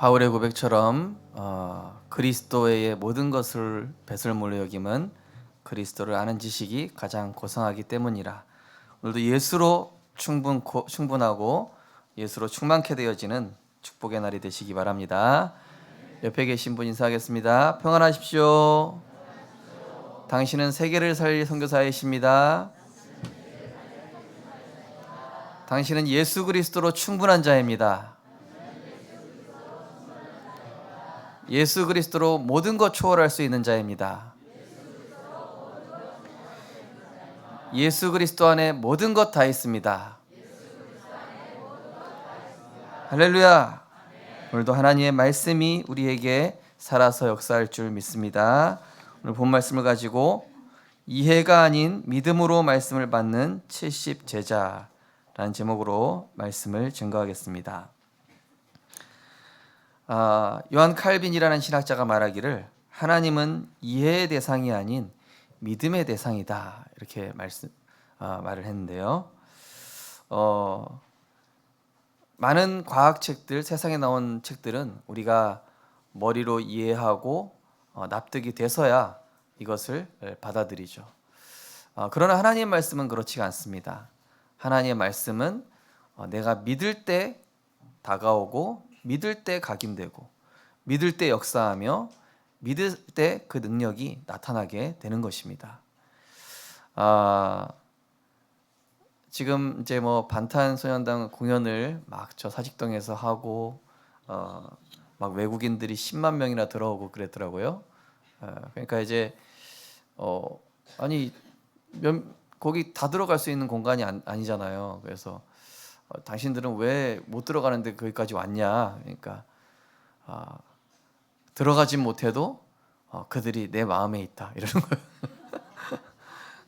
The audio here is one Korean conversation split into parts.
바울의 고백처럼 그리스도의 모든 것을 배설물로 여김은 그리스도를 아는 지식이 가장 고상하기 때문이라. 오늘도 예수로 충분하고 예수로 충만케 되어지는 축복의 날이 되시기 바랍니다. 옆에 계신 분 인사하겠습니다. 평안하십시오. 당신은 세계를 살릴 선교사이십니다. 당신은 예수 그리스도로 충분한 자입니다. 예수 그리스도로 모든 것 초월할 수 있는 자입니다. 예수 그리스도 안에 모든 것 다 있습니다. 할렐루야. 오늘도 하나님의 말씀이 우리에게 살아서 역사할 줄 믿습니다. 오늘 본 말씀을 가지고 이해가 아닌 믿음으로 말씀을 받는 70 제자라는 제목으로 말씀을 증거하겠습니다. 요한 칼빈이라는 신학자가 말하기를 하나님은 이해의 대상이 아닌 믿음의 대상이다, 이렇게 말을 했는데요. 많은 과학책들, 세상에 나온 책들은 우리가 머리로 이해하고 납득이 돼서야 이것을 받아들이죠. 그러나 하나님의 말씀은 그렇지가 않습니다. 하나님의 말씀은 내가 믿을 때 다가오고 믿을 때 각인되고 믿을 때 역사하며 믿을 때 그 능력이 나타나게 되는 것입니다. 지금 이제 방탄소년단 공연을 막 저 사직동에서 하고 막 외국인들이 10만 명이나 들어오고 그랬더라고요. 그러니까 이제 아니 거기 다 들어갈 수 있는 공간이 아니잖아요. 그래서 당신들은 왜 못 들어가는데 거기까지 왔냐? 그러니까 들어가진 못해도 그들이 내 마음에 있다, 이러는 거예요.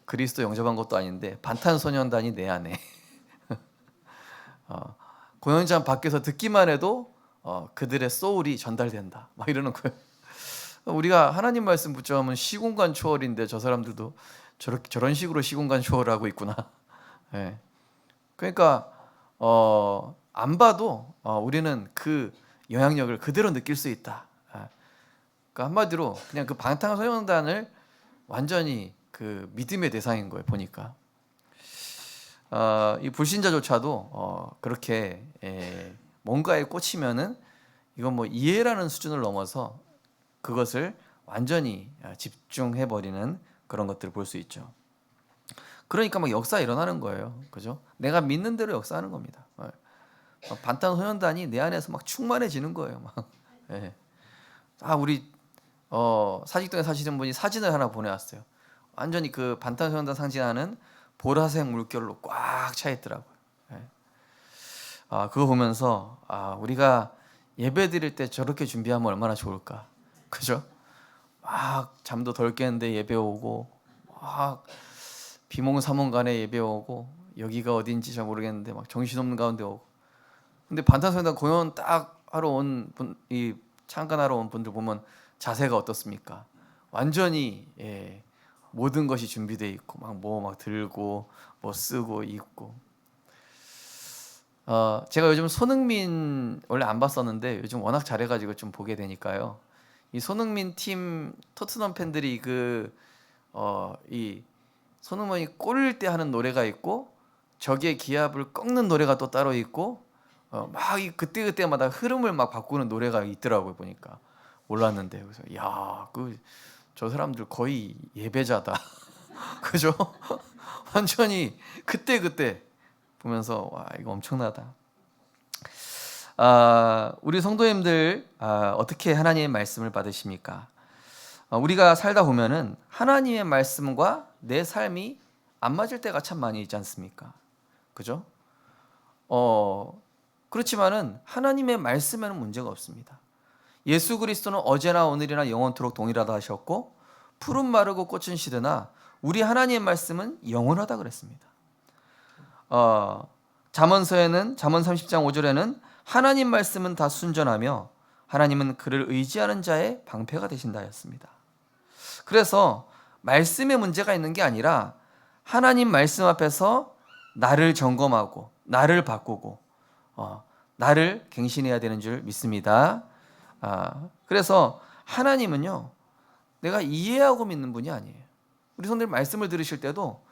그리스도 영접한 것도 아닌데 방탄소년단이 내 안에. 공연장 밖에서 듣기만 해도 그들의 소울이 전달된다, 막 이러는 거예요. 우리가 하나님 말씀 붙잡으면 시공간 초월인데 저 사람들도 저런 식으로 시공간 초월을 하고 있구나. 네. 그러니까 안 봐도 우리는 그 영향력을 그대로 느낄 수 있다. 그러니까 한마디로 그냥 그 방탄소년단을 완전히 그 믿음의 대상인 거예요, 보니까. 이 불신자조차도 그렇게 뭔가에 꽂히면은 이건 이해라는 수준을 넘어서 그것을 완전히 집중해 버리는 그런 것들을 볼 수 있죠. 그러니까 역사 일어나는 거예요, 그죠? 내가 믿는 대로 역사하는 겁니다. 방탄소년단이 내 안에서 충만해지는 거예요. 예. 우리 사직동에 사시는 분이 사진을 하나 보내왔어요. 완전히 그 방탄소년단 상징하는 보라색 물결로 꽉 차 있더라고요. 예. 그거 보면서 우리가 예배 드릴 때 저렇게 준비하면 얼마나 좋을까, 그죠? 막 잠도 덜 깼는데 예배 오고, 막 비몽사몽간에 예배 오고, 여기가 어딘지 잘 모르겠는데 막 정신없는 가운데 오고. 근데 방탄소년단 공연 딱 하러 온 분, 이 참관하러 온 분들 보면 자세가 어떻습니까? 완전히 모든 것이 준비되어 있고 막 들고 쓰고 입고. 제가 요즘 손흥민 원래 안 봤었는데 요즘 워낙 잘해가지고 좀 보게 되니까요. 이 손흥민 팀 토트넘 팬들이 이 손흥민이 골을 때 하는 노래가 있고 적의 기합을 꺾는 노래가 또 따로 있고 막 그때마다 흐름을 막 바꾸는 노래가 있더라고요, 보니까. 몰랐는데. 그래서 저 사람들 거의 예배자다. 그죠? 완전히 그때 보면서 와, 이거 엄청나다. 우리 성도님들 어떻게 하나님의 말씀을 받으십니까? 우리가 살다 보면은 하나님의 말씀과 내 삶이 안 맞을 때가 참 많이 있지 않습니까? 그죠? 그렇지만은 하나님의 말씀에는 문제가 없습니다. 예수 그리스도는 어제나 오늘이나 영원토록 동일하다 하셨고 푸른 마르고 꽃은 시드나 우리 하나님의 말씀은 영원하다 그랬습니다. 잠언서에는 잠언 30장 5절에는 하나님 말씀은 다 순전하며 하나님은 그를 의지하는 자의 방패가 되신다 하였습니다. 그래서 말씀에 문제가 있는 게 아니라 하나님 말씀 앞에서 나를 점검하고 나를 바꾸고 나를 갱신해야 되는 줄 믿습니다. 그래서 하나님은요, 내가 이해하고 믿는 분이 아니에요. 우리 성도님 말씀을 들으실 때도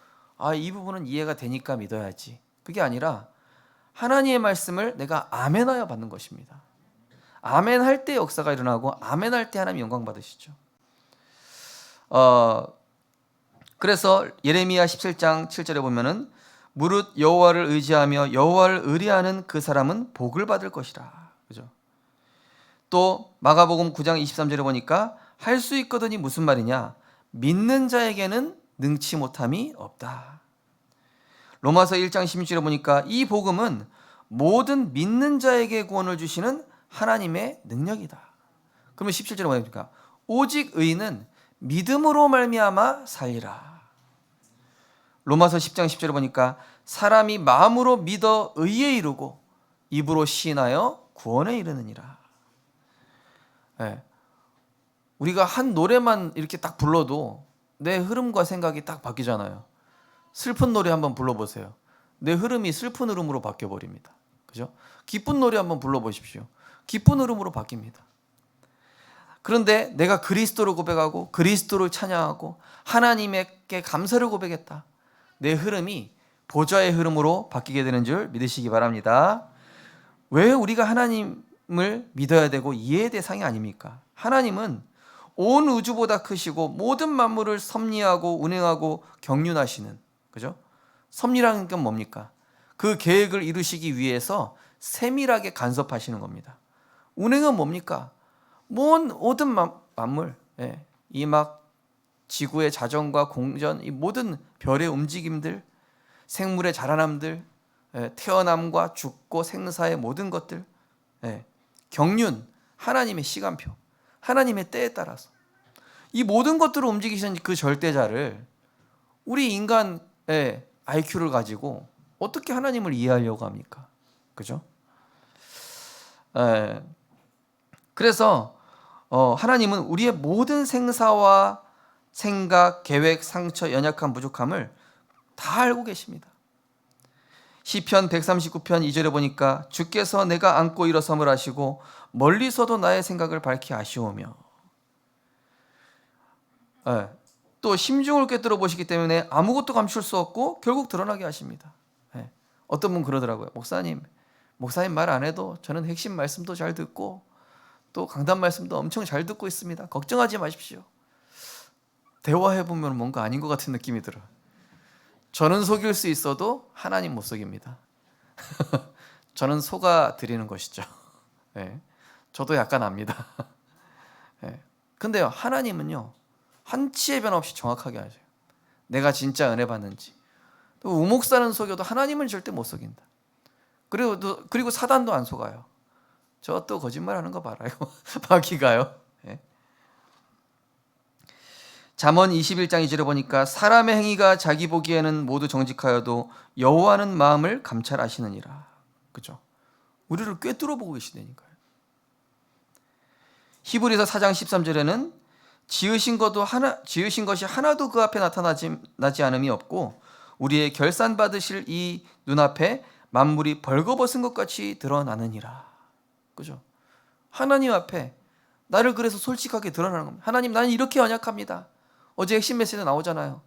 이 부분은 이해가 되니까 믿어야지, 그게 아니라 하나님의 말씀을 내가 아멘하여 받는 것입니다. 아멘할 때 역사가 일어나고 아멘할 때 하나님 영광 받으시죠. 그래서 예레미야 17장 7절에 보면은 무릇 여호와를 의지하며 여호와를 의뢰하는 그 사람은 복을 받을 것이라. 그죠? 또 마가복음 9장 23절에 보니까 할 수 있거든이 무슨 말이냐? 믿는 자에게는 능치 못함이 없다. 로마서 1장 16절에 보니까 이 복음은 모든 믿는 자에게 구원을 주시는 하나님의 능력이다. 그러면 17절에 뭐입니까? 오직 의인은 믿음으로 말미암아 살리라. 로마서 10장 10절에 보니까 사람이 마음으로 믿어 의에 이르고 입으로 시인하여 구원에 이르느니라. 네. 우리가 한 노래만 이렇게 딱 불러도 내 흐름과 생각이 딱 바뀌잖아요. 슬픈 노래 한번 불러보세요. 내 흐름이 슬픈 흐름으로 바뀌어버립니다. 그죠? 기쁜 노래 한번 불러보십시오. 기쁜 흐름으로 바뀝니다. 그런데 내가 그리스도를 고백하고 그리스도를 찬양하고 하나님께 감사를 고백했다. 내 흐름이 보좌의 흐름으로 바뀌게 되는 줄 믿으시기 바랍니다. 왜 우리가 하나님을 믿어야 되고 이해의 대상이 아닙니까? 하나님은 온 우주보다 크시고 모든 만물을 섭리하고 운행하고 경륜하시는, 그죠? 섭리라는 건 뭡니까? 그 계획을 이루시기 위해서 세밀하게 간섭하시는 겁니다. 운행은 뭡니까? 모든 만물, 이 막 지구의 자전과 공전, 이 모든 별의 움직임들, 생물의 자라남들, 태어남과 죽고 생사의 모든 것들, 경륜, 하나님의 시간표, 하나님의 때에 따라서 이 모든 것들을 움직이시는 그 절대자를 우리 인간의 IQ를 가지고 어떻게 하나님을 이해하려고 합니까? 그죠? 그래서 하나님은 우리의 모든 생사와 생각, 계획, 상처, 연약함, 부족함을 다 알고 계십니다. 시편 139편 2절에 보니까 주께서 내가 앉고 일어섬을 하시고 멀리서도 나의 생각을 밝히 아시오며, 또 심중을 꿰뚫어 보시기 때문에 아무것도 감출 수 없고 결국 드러나게 하십니다. 어떤 분 그러더라고요. 목사님 말 안 해도 저는 핵심 말씀도 잘 듣고 또 강단 말씀도 엄청 잘 듣고 있습니다. 걱정하지 마십시오. 대화해보면 뭔가 아닌 것 같은 느낌이 들어요. 저는 속일 수 있어도 하나님 못 속입니다. 저는 속아 드리는 것이죠. 저도 약간 압니다. 근데요, 하나님은요, 한치의 변화 없이 정확하게 하세요. 내가 진짜 은혜 받는지. 또 우목사는 속여도 하나님은 절대 못 속인다. 그리고 사단도 안 속아요. 저 또 거짓말하는 거 봐라요. 마귀가요. 잠언 21장 2절에 보니까 사람의 행위가 자기 보기에는 모두 정직하여도 여호와는 마음을 감찰하시느니라. 그죠? 우리를 꿰뚫어 보고 계시다니까요. 히브리서 4장 13절에는 지으신 것이 하나도 그 앞에 나지 않음이 없고 우리의 결산 받으실 이 눈앞에 만물이 벌거벗은 것 같이 드러나느니라. 그죠? 하나님 앞에 나를 그래서 솔직하게 드러나는 겁니다. 하나님, 나는 이렇게 연약합니다. 어제 핵심 메시지 나오잖아요.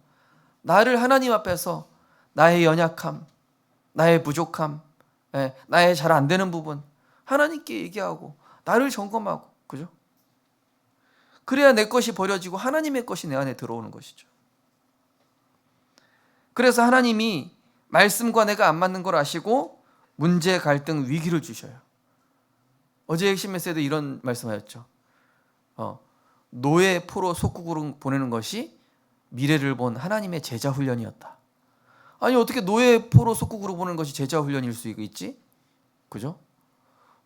나를 하나님 앞에서 나의 연약함, 나의 부족함, 나의 잘 안 되는 부분 하나님께 얘기하고 나를 점검하고, 그죠? 그래야 내 것이 버려지고 하나님의 것이 내 안에 들어오는 것이죠. 그래서 하나님이 말씀과 내가 안 맞는 걸 아시고 문제, 갈등, 위기를 주셔요. 어제 핵심 메시지도 이런 말씀하셨죠. 노예 포로 속국으로 보내는 것이 미래를 본 하나님의 제자 훈련이었다. 아니, 어떻게 노예 포로 속국으로 보내는 것이 제자 훈련일 수 있지? 그죠?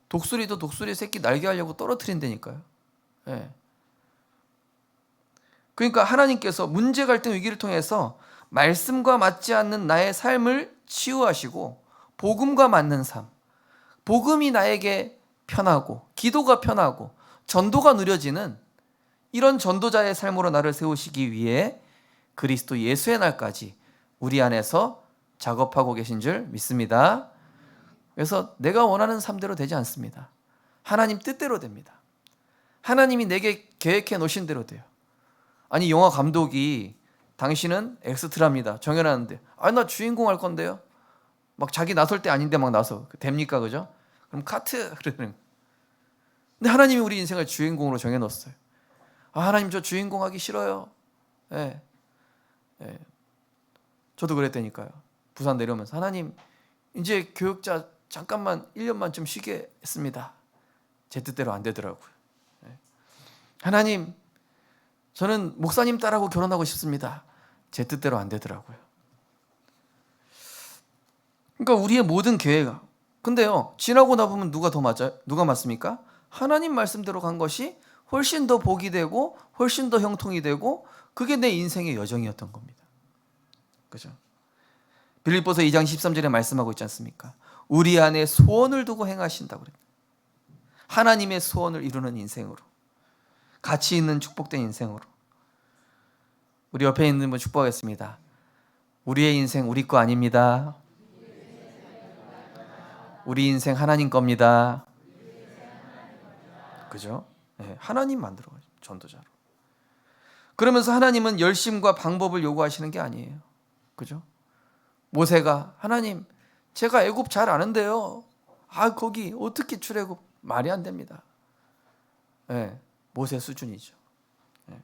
독수리도 독수리 새끼 날개 하려고 떨어뜨린다니까요. 그러니까 하나님께서 문제, 갈등, 위기를 통해서 말씀과 맞지 않는 나의 삶을 치유하시고 복음과 맞는 삶, 복음이 나에게 편하고 기도가 편하고 전도가 누려지는 이런 전도자의 삶으로 나를 세우시기 위해 그리스도 예수의 날까지 우리 안에서 작업하고 계신 줄 믿습니다. 그래서 내가 원하는 삶대로 되지 않습니다. 하나님 뜻대로 됩니다. 하나님이 내게 계획해 놓으신 대로 돼요. 아니 영화 감독이 당신은 엑스트라입니다 정해놨는데 아니 나 주인공 할 건데요. 막 자기 나설 때 아닌데 막 나서 됩니까? 그죠? 그럼 카트 그러는. 근데 하나님이 우리 인생을 주인공으로 정해놓았어요. 아, 하나님 저 주인공 하기 싫어요. 예. 예. 저도 그랬다니까요. 부산 내려오면서 하나님 이제 교육자 잠깐만 1년만 좀 쉬게 했습니다. 제 뜻대로 안 되더라고요. 예. 하나님 저는 목사님 딸하고 결혼하고 싶습니다. 제 뜻대로 안 되더라고요. 그러니까 우리의 모든 계획. 근데요 지나고 나보면 누가 더 맞아요? 누가 맞습니까? 하나님 말씀대로 간 것이 훨씬 더 복이 되고 훨씬 더 형통이 되고 그게 내 인생의 여정이었던 겁니다. 그죠? 빌립보서 2장 13절에 말씀하고 있지 않습니까? 우리 안에 소원을 두고 행하신다고 그랬다. 하나님의 소원을 이루는 인생으로, 가치 있는 축복된 인생으로. 우리 옆에 있는 분 축복하겠습니다. 우리의 인생 우리 거 아닙니다. 우리 인생 하나님 겁니다. 그죠? 네, 하나님 만들어가요. 전도자로. 그러면서 하나님은 열심과 방법을 요구하시는 게 아니에요. 그죠? 모세가 하나님 제가 애굽 잘 아는데요. 아 거기 어떻게 출애굽 말이 안 됩니다. 네, 모세 수준이죠. 네.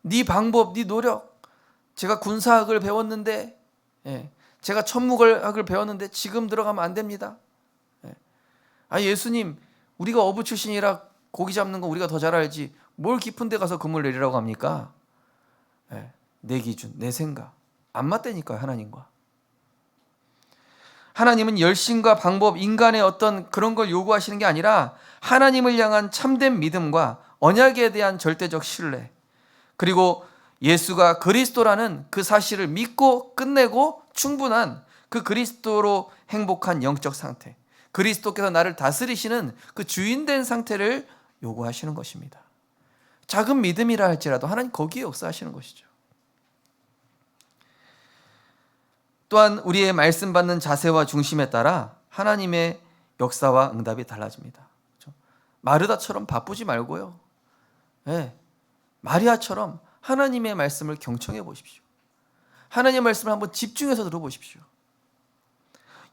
네 방법, 네 노력. 제가 군사학을 배웠는데, 네, 제가 천문학을 배웠는데 지금 들어가면 안 됩니다. 네. 아 예수님 우리가 어부 출신이라 고기 잡는 거 우리가 더 잘 알지 뭘 깊은 데 가서 금을 내리라고 합니까? 네, 내 기준, 내 생각 안 맞다니까요. 하나님과. 하나님은 열심과 방법, 인간의 어떤 그런 걸 요구하시는 게 아니라 하나님을 향한 참된 믿음과 언약에 대한 절대적 신뢰, 그리고 예수가 그리스도라는 그 사실을 믿고 끝내고 충분한 그 그리스도로 행복한 영적 상태, 그리스도께서 나를 다스리시는 그 주인된 상태를 요구하시는 것입니다. 작은 믿음이라 할지라도 하나님 거기에 역사하시는 것이죠. 또한 우리의 말씀 받는 자세와 중심에 따라 하나님의 역사와 응답이 달라집니다. 그렇죠? 마르다처럼 바쁘지 말고요. 네, 마리아처럼 하나님의 말씀을 경청해 보십시오. 하나님의 말씀을 한번 집중해서 들어보십시오.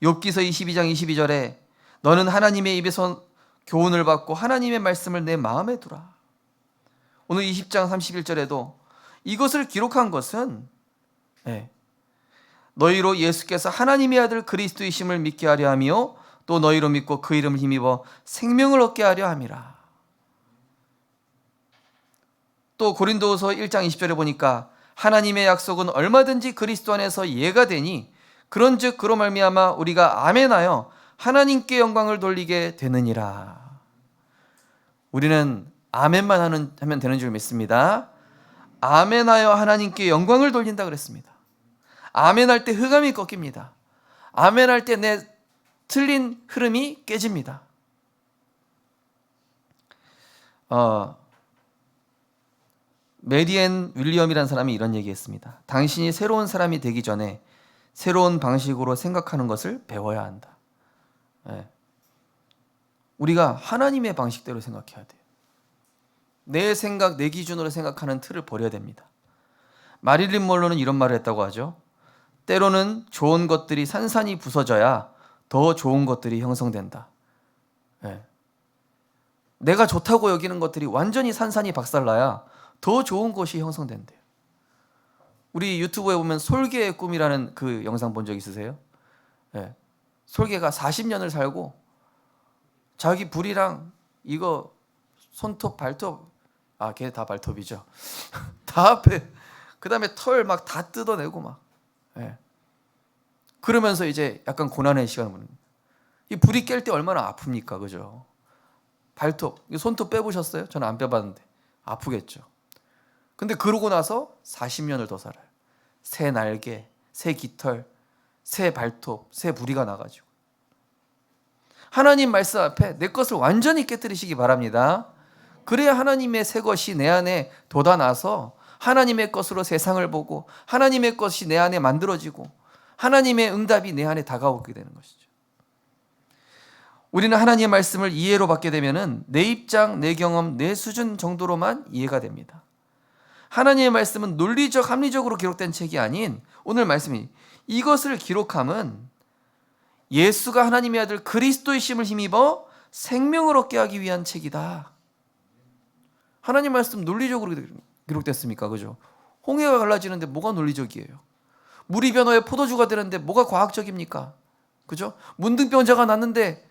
욥기서 22장 22절에 너는 하나님의 입에서 교훈을 받고 하나님의 말씀을 내 마음에 두라. 오늘 20장 31절에도 이것을 기록한 것은 너희로 예수께서 하나님의 아들 그리스도이심을 믿게 하려 하며 또 너희로 믿고 그 이름을 힘입어 생명을 얻게 하려 함이라. 또 고린도후서 1장 20절에 보니까 하나님의 약속은 얼마든지 그리스도 안에서 예가 되니 그런즉 그로 말미암아 우리가 아멘하여 하나님께 영광을 돌리게 되느니라. 우리는 아멘만 하면 되는 줄 믿습니다. 아멘하여 하나님께 영광을 돌린다 그랬습니다. 아멘할 때 흑암이 꺾입니다. 아멘할 때 내 틀린 흐름이 깨집니다. 메리앤 윌리엄이라는 사람이 이런 얘기했습니다. 당신이 새로운 사람이 되기 전에 새로운 방식으로 생각하는 것을 배워야 한다. 우리가 하나님의 방식대로 생각해야 돼요. 내 생각, 내 기준으로 생각하는 틀을 버려야 됩니다. 마릴린 먼로는 이런 말을 했다고 하죠. 때로는 좋은 것들이 산산이 부서져야 더 좋은 것들이 형성된다. 내가 좋다고 여기는 것들이 완전히 산산이 박살나야 더 좋은 것이 형성된대요. 우리 유튜브에 보면 솔개의 꿈이라는 그 영상 본 적 있으세요? 솔개가 40년을 살고 자기 불이랑 이거 손톱, 발톱, 걔 다 발톱이죠. 다 앞에, 그 다음에 털 막 다 뜯어내고 막. 그러면서 이제 약간 고난의 시간을 보는 거예요. 이 불이 깰 때 얼마나 아픕니까, 그죠? 발톱, 손톱 빼보셨어요? 저는 안 빼봤는데 아프겠죠. 근데 그러고 나서 40년을 더 살아요. 새 날개, 새 깃털, 새 발톱, 새 부리가 나가지고. 하나님 말씀 앞에 내 것을 완전히 깨뜨리시기 바랍니다. 그래야 하나님의 새 것이 내 안에 돋아나서 하나님의 것으로 세상을 보고 하나님의 것이 내 안에 만들어지고 하나님의 응답이 내 안에 다가오게 되는 것이죠. 우리는 하나님의 말씀을 이해로 받게 되면은 내 입장, 내 경험, 내 수준 정도로만 이해가 됩니다. 하나님의 말씀은 논리적, 합리적으로 기록된 책이 아닌 오늘 말씀이 이것을 기록함은 예수가 하나님의 아들 그리스도이심을 힘입어 생명을 얻게 하기 위한 책이다. 하나님 말씀 논리적으로 기록됐습니까? 그죠? 홍해가 갈라지는데 뭐가 논리적이에요? 물이 변화해 포도주가 되는데 뭐가 과학적입니까? 그죠? 문둥병자가 났는데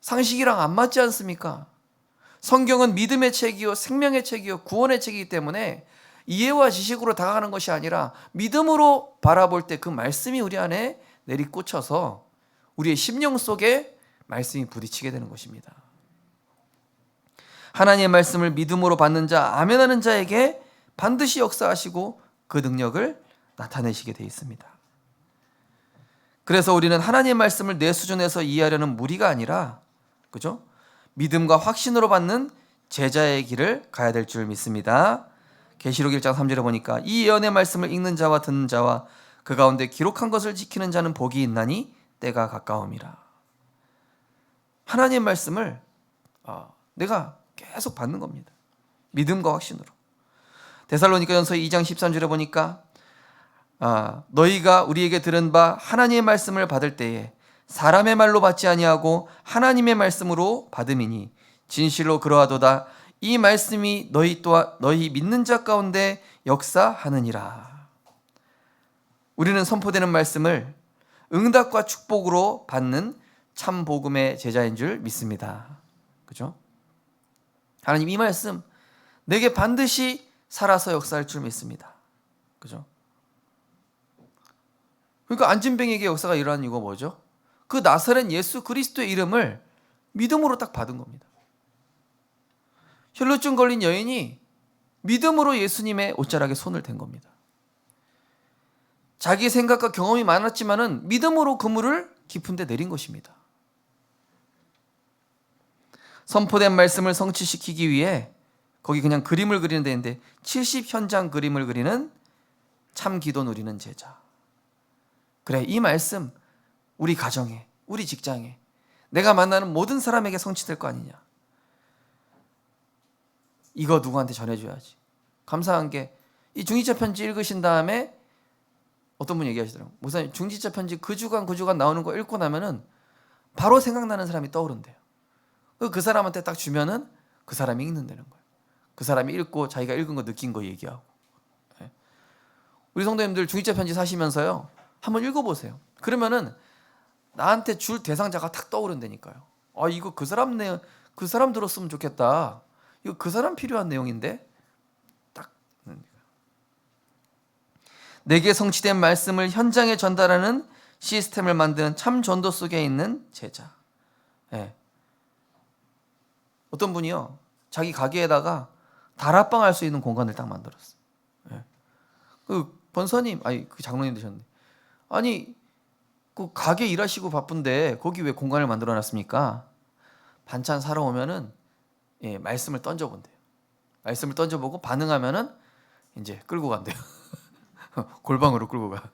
상식이랑 안 맞지 않습니까? 성경은 믿음의 책이요, 생명의 책이요, 구원의 책이기 때문에 이해와 지식으로 다가가는 것이 아니라 믿음으로 바라볼 때 그 말씀이 우리 안에 내리꽂혀서 우리의 심령 속에 말씀이 부딪히게 되는 것입니다. 하나님의 말씀을 믿음으로 받는 자, 아멘하는 자에게 반드시 역사하시고 그 능력을 나타내시게 되어 있습니다. 그래서 우리는 하나님의 말씀을 내 수준에서 이해하려는 무리가 아니라, 그죠? 믿음과 확신으로 받는 제자의 길을 가야 될 줄 믿습니다. 계시록 1장 3절에 보니까 이 예언의 말씀을 읽는 자와 듣는 자와 그 가운데 기록한 것을 지키는 자는 복이 있나니 때가 가까움이라. 하나님의 말씀을 내가 계속 받는 겁니다. 믿음과 확신으로. 데살로니가전서 2장 13절에 보니까 너희가 우리에게 들은 바 하나님의 말씀을 받을 때에 사람의 말로 받지 아니하고 하나님의 말씀으로 받음이니 진실로 그러하도다. 이 말씀이 너희 믿는 자 가운데 역사하느니라. 우리는 선포되는 말씀을 응답과 축복으로 받는 참 복음의 제자인 줄 믿습니다. 그죠? 하나님 이 말씀 내게 반드시 살아서 역사할 줄 믿습니다. 그죠? 그러니까 안진뱅에게 역사가 일어나는 이유가 뭐죠? 그 나사렛 예수 그리스도의 이름을 믿음으로 딱 받은 겁니다. 혈루증 걸린 여인이 믿음으로 예수님의 옷자락에 손을 댄 겁니다. 자기 생각과 경험이 많았지만은 믿음으로 그물을 깊은 데 내린 것입니다. 선포된 말씀을 성취시키기 위해 거기 그냥 그림을 그리는 데인데 70현장 그림을 그리는 참 기도 누리는 제자. 그래, 이 말씀 우리 가정에, 우리 직장에, 내가 만나는 모든 사람에게 성취될 거 아니냐. 이거 누구한테 전해줘야지. 감사한 게 이 중지자 편지 읽으신 다음에 어떤 분이 얘기하시더라고요. 목사님, 중지자 편지 그 주간 나오는 거 읽고 나면은 바로 생각나는 사람이 떠오른대요. 그 사람한테 딱 주면은 그 사람이 읽는다는 거예요. 그 사람이 읽고 자기가 읽은 거 느낀 거 얘기하고. 우리 성도님들 중지자 편지 사시면서요, 한번 읽어보세요. 그러면은 나한테 줄 대상자가 탁 떠오른다니까요. 이거 그 사람 들었으면 좋겠다. 이거 그 사람 필요한 내용인데 딱. 내게 성취된 말씀을 현장에 전달하는 시스템을 만드는 참 전도 속에 있는 제자. 어떤 분이요, 자기 가게에다가 다락방 할 수 있는 공간을 딱 만들었어. 그 권사님, 그 장로님 되셨는데, 그 가게 일하시고 바쁜데 거기 왜 공간을 만들어 놨습니까? 반찬 사러 오면은 말씀을 던져본대요. 말씀을 던져보고 반응하면은 이제 끌고 간대요. 골방으로 끌고 가.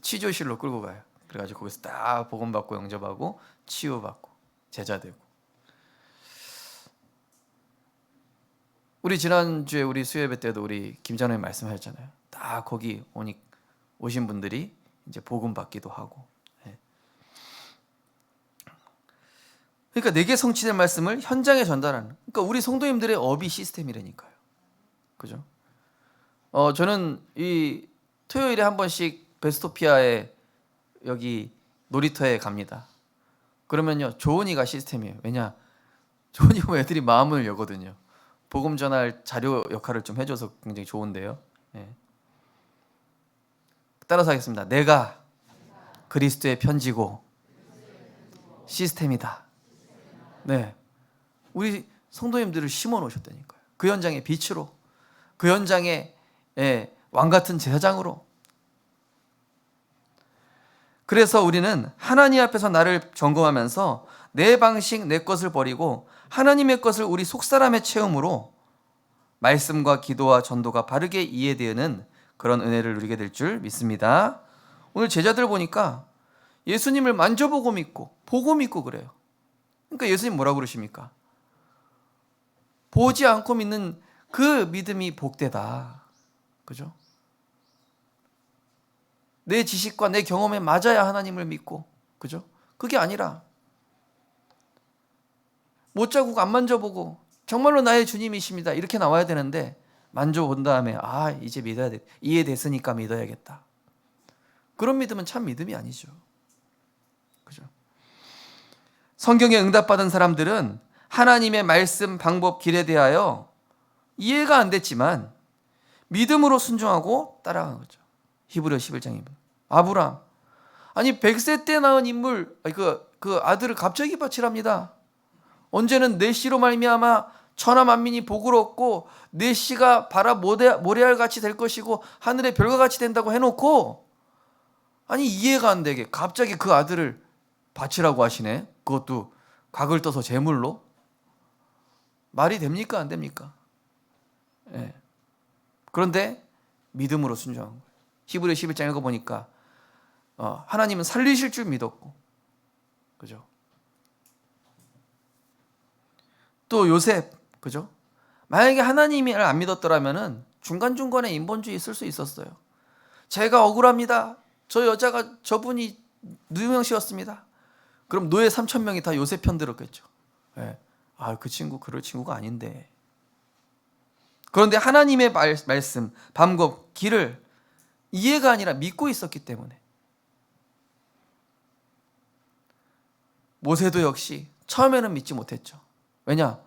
치료실로 끌고 가요. 그래가지고 거기서 딱 복음받고 영접하고 치유받고 제자되고. 우리 지난주에 우리 수요예배 때도 우리 김장로님 말씀하셨잖아요. 딱 거기 오신 분들이 이제 복음 받기도 하고. 그러니까 내게 성취된 말씀을 현장에 전달하는. 그러니까 우리 성도님들의 어비 시스템이라니까요. 그죠? 저는 이 토요일에 한 번씩 베스토피아에 여기 놀이터에 갑니다. 그러면요, 조은이가 시스템이에요. 왜냐? 조은이 보면 애들이 마음을 여거든요. 복음 전할 자료 역할을 좀 해줘서 굉장히 좋은데요. 따라서 하겠습니다. 내가 그리스도의 편지고 시스템이다. 네, 우리 성도님들을 심어 놓으셨다니까요. 그 현장의 빛으로, 그 현장의 왕 같은 제사장으로. 그래서 우리는 하나님 앞에서 나를 점검하면서 내 방식, 내 것을 버리고 하나님의 것을 우리 속사람의 체험으로 말씀과 기도와 전도가 바르게 이해되는 그런 은혜를 누리게 될 줄 믿습니다. 오늘 제자들 보니까 예수님을 만져보고 믿고 보고 믿고 그래요. 그러니까 예수님 뭐라고 그러십니까? 보지 않고 믿는 그 믿음이 복되다. 그죠? 내 지식과 내 경험에 맞아야 하나님을 믿고, 그죠? 그게 아니라 못 자국 안 만져보고 정말로 나의 주님이십니다 이렇게 나와야 되는데, 만져본 다음에 이제 믿어야 돼, 이해됐으니까 믿어야겠다. 그런 믿음은 참 믿음이 아니죠. 그죠? 성경에 응답받은 사람들은 하나님의 말씀, 방법, 길에 대하여 이해가 안 됐지만 믿음으로 순종하고 따라간 거죠. 히브리서 11장입니다. 아브라함, 아니 100세 때 낳은 인물, 그 아들을 갑자기 바치랍니다. 언제는 내 씨로 말미암아 천하 만민이 복을 얻고 내 씨가 바라 모래알 같이 될 것이고 하늘의 별과 같이 된다고 해놓고, 아니 이해가 안 되게 갑자기 그 아들을 바치라고 하시네. 그것도 각을 떠서 제물로. 말이 됩니까 안 됩니까? 예. 그런데 믿음으로 순종한 거예요. 히브리 11장 읽어보니까 하나님은 살리실 줄 믿었고, 그죠? 또 요셉, 그죠? 만약에 하나님을 안 믿었더라면은 중간중간에 인본주의 있을 수 있었어요. 제가 억울합니다. 저분이 누명 씨였습니다. 그럼 노예 3,000명이 다 요셉 편 들었겠죠. 예. 그 친구 그럴 친구가 아닌데. 그런데 하나님의 말씀, 방법, 길을 이해가 아니라 믿고 있었기 때문에. 모세도 역시 처음에는 믿지 못했죠. 왜냐?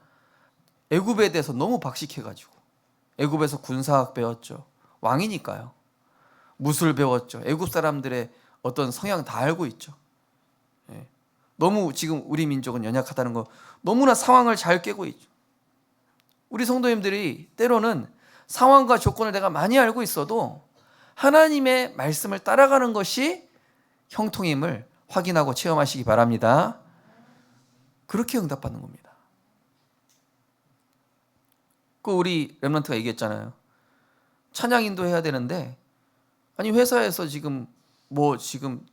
애굽에 대해서 너무 박식해가지고. 애굽에서 군사학 배웠죠. 왕이니까요. 무술 배웠죠. 애굽 사람들의 어떤 성향 다 알고 있죠. 예. 너무 지금 우리 민족은 연약하다는 거 너무나 상황을 잘 꿰고 있죠. 우리 성도님들이 때로는 상황과 조건을 내가 많이 알고 있어도 하나님의 말씀을 따라가는 것이 형통임을 확인하고 체험하시기 바랍니다. 그렇게 응답받는 겁니다. 우리 렘넌트가 얘기했잖아요. 찬양 인도해야 되는데, 아니 회사에서 지금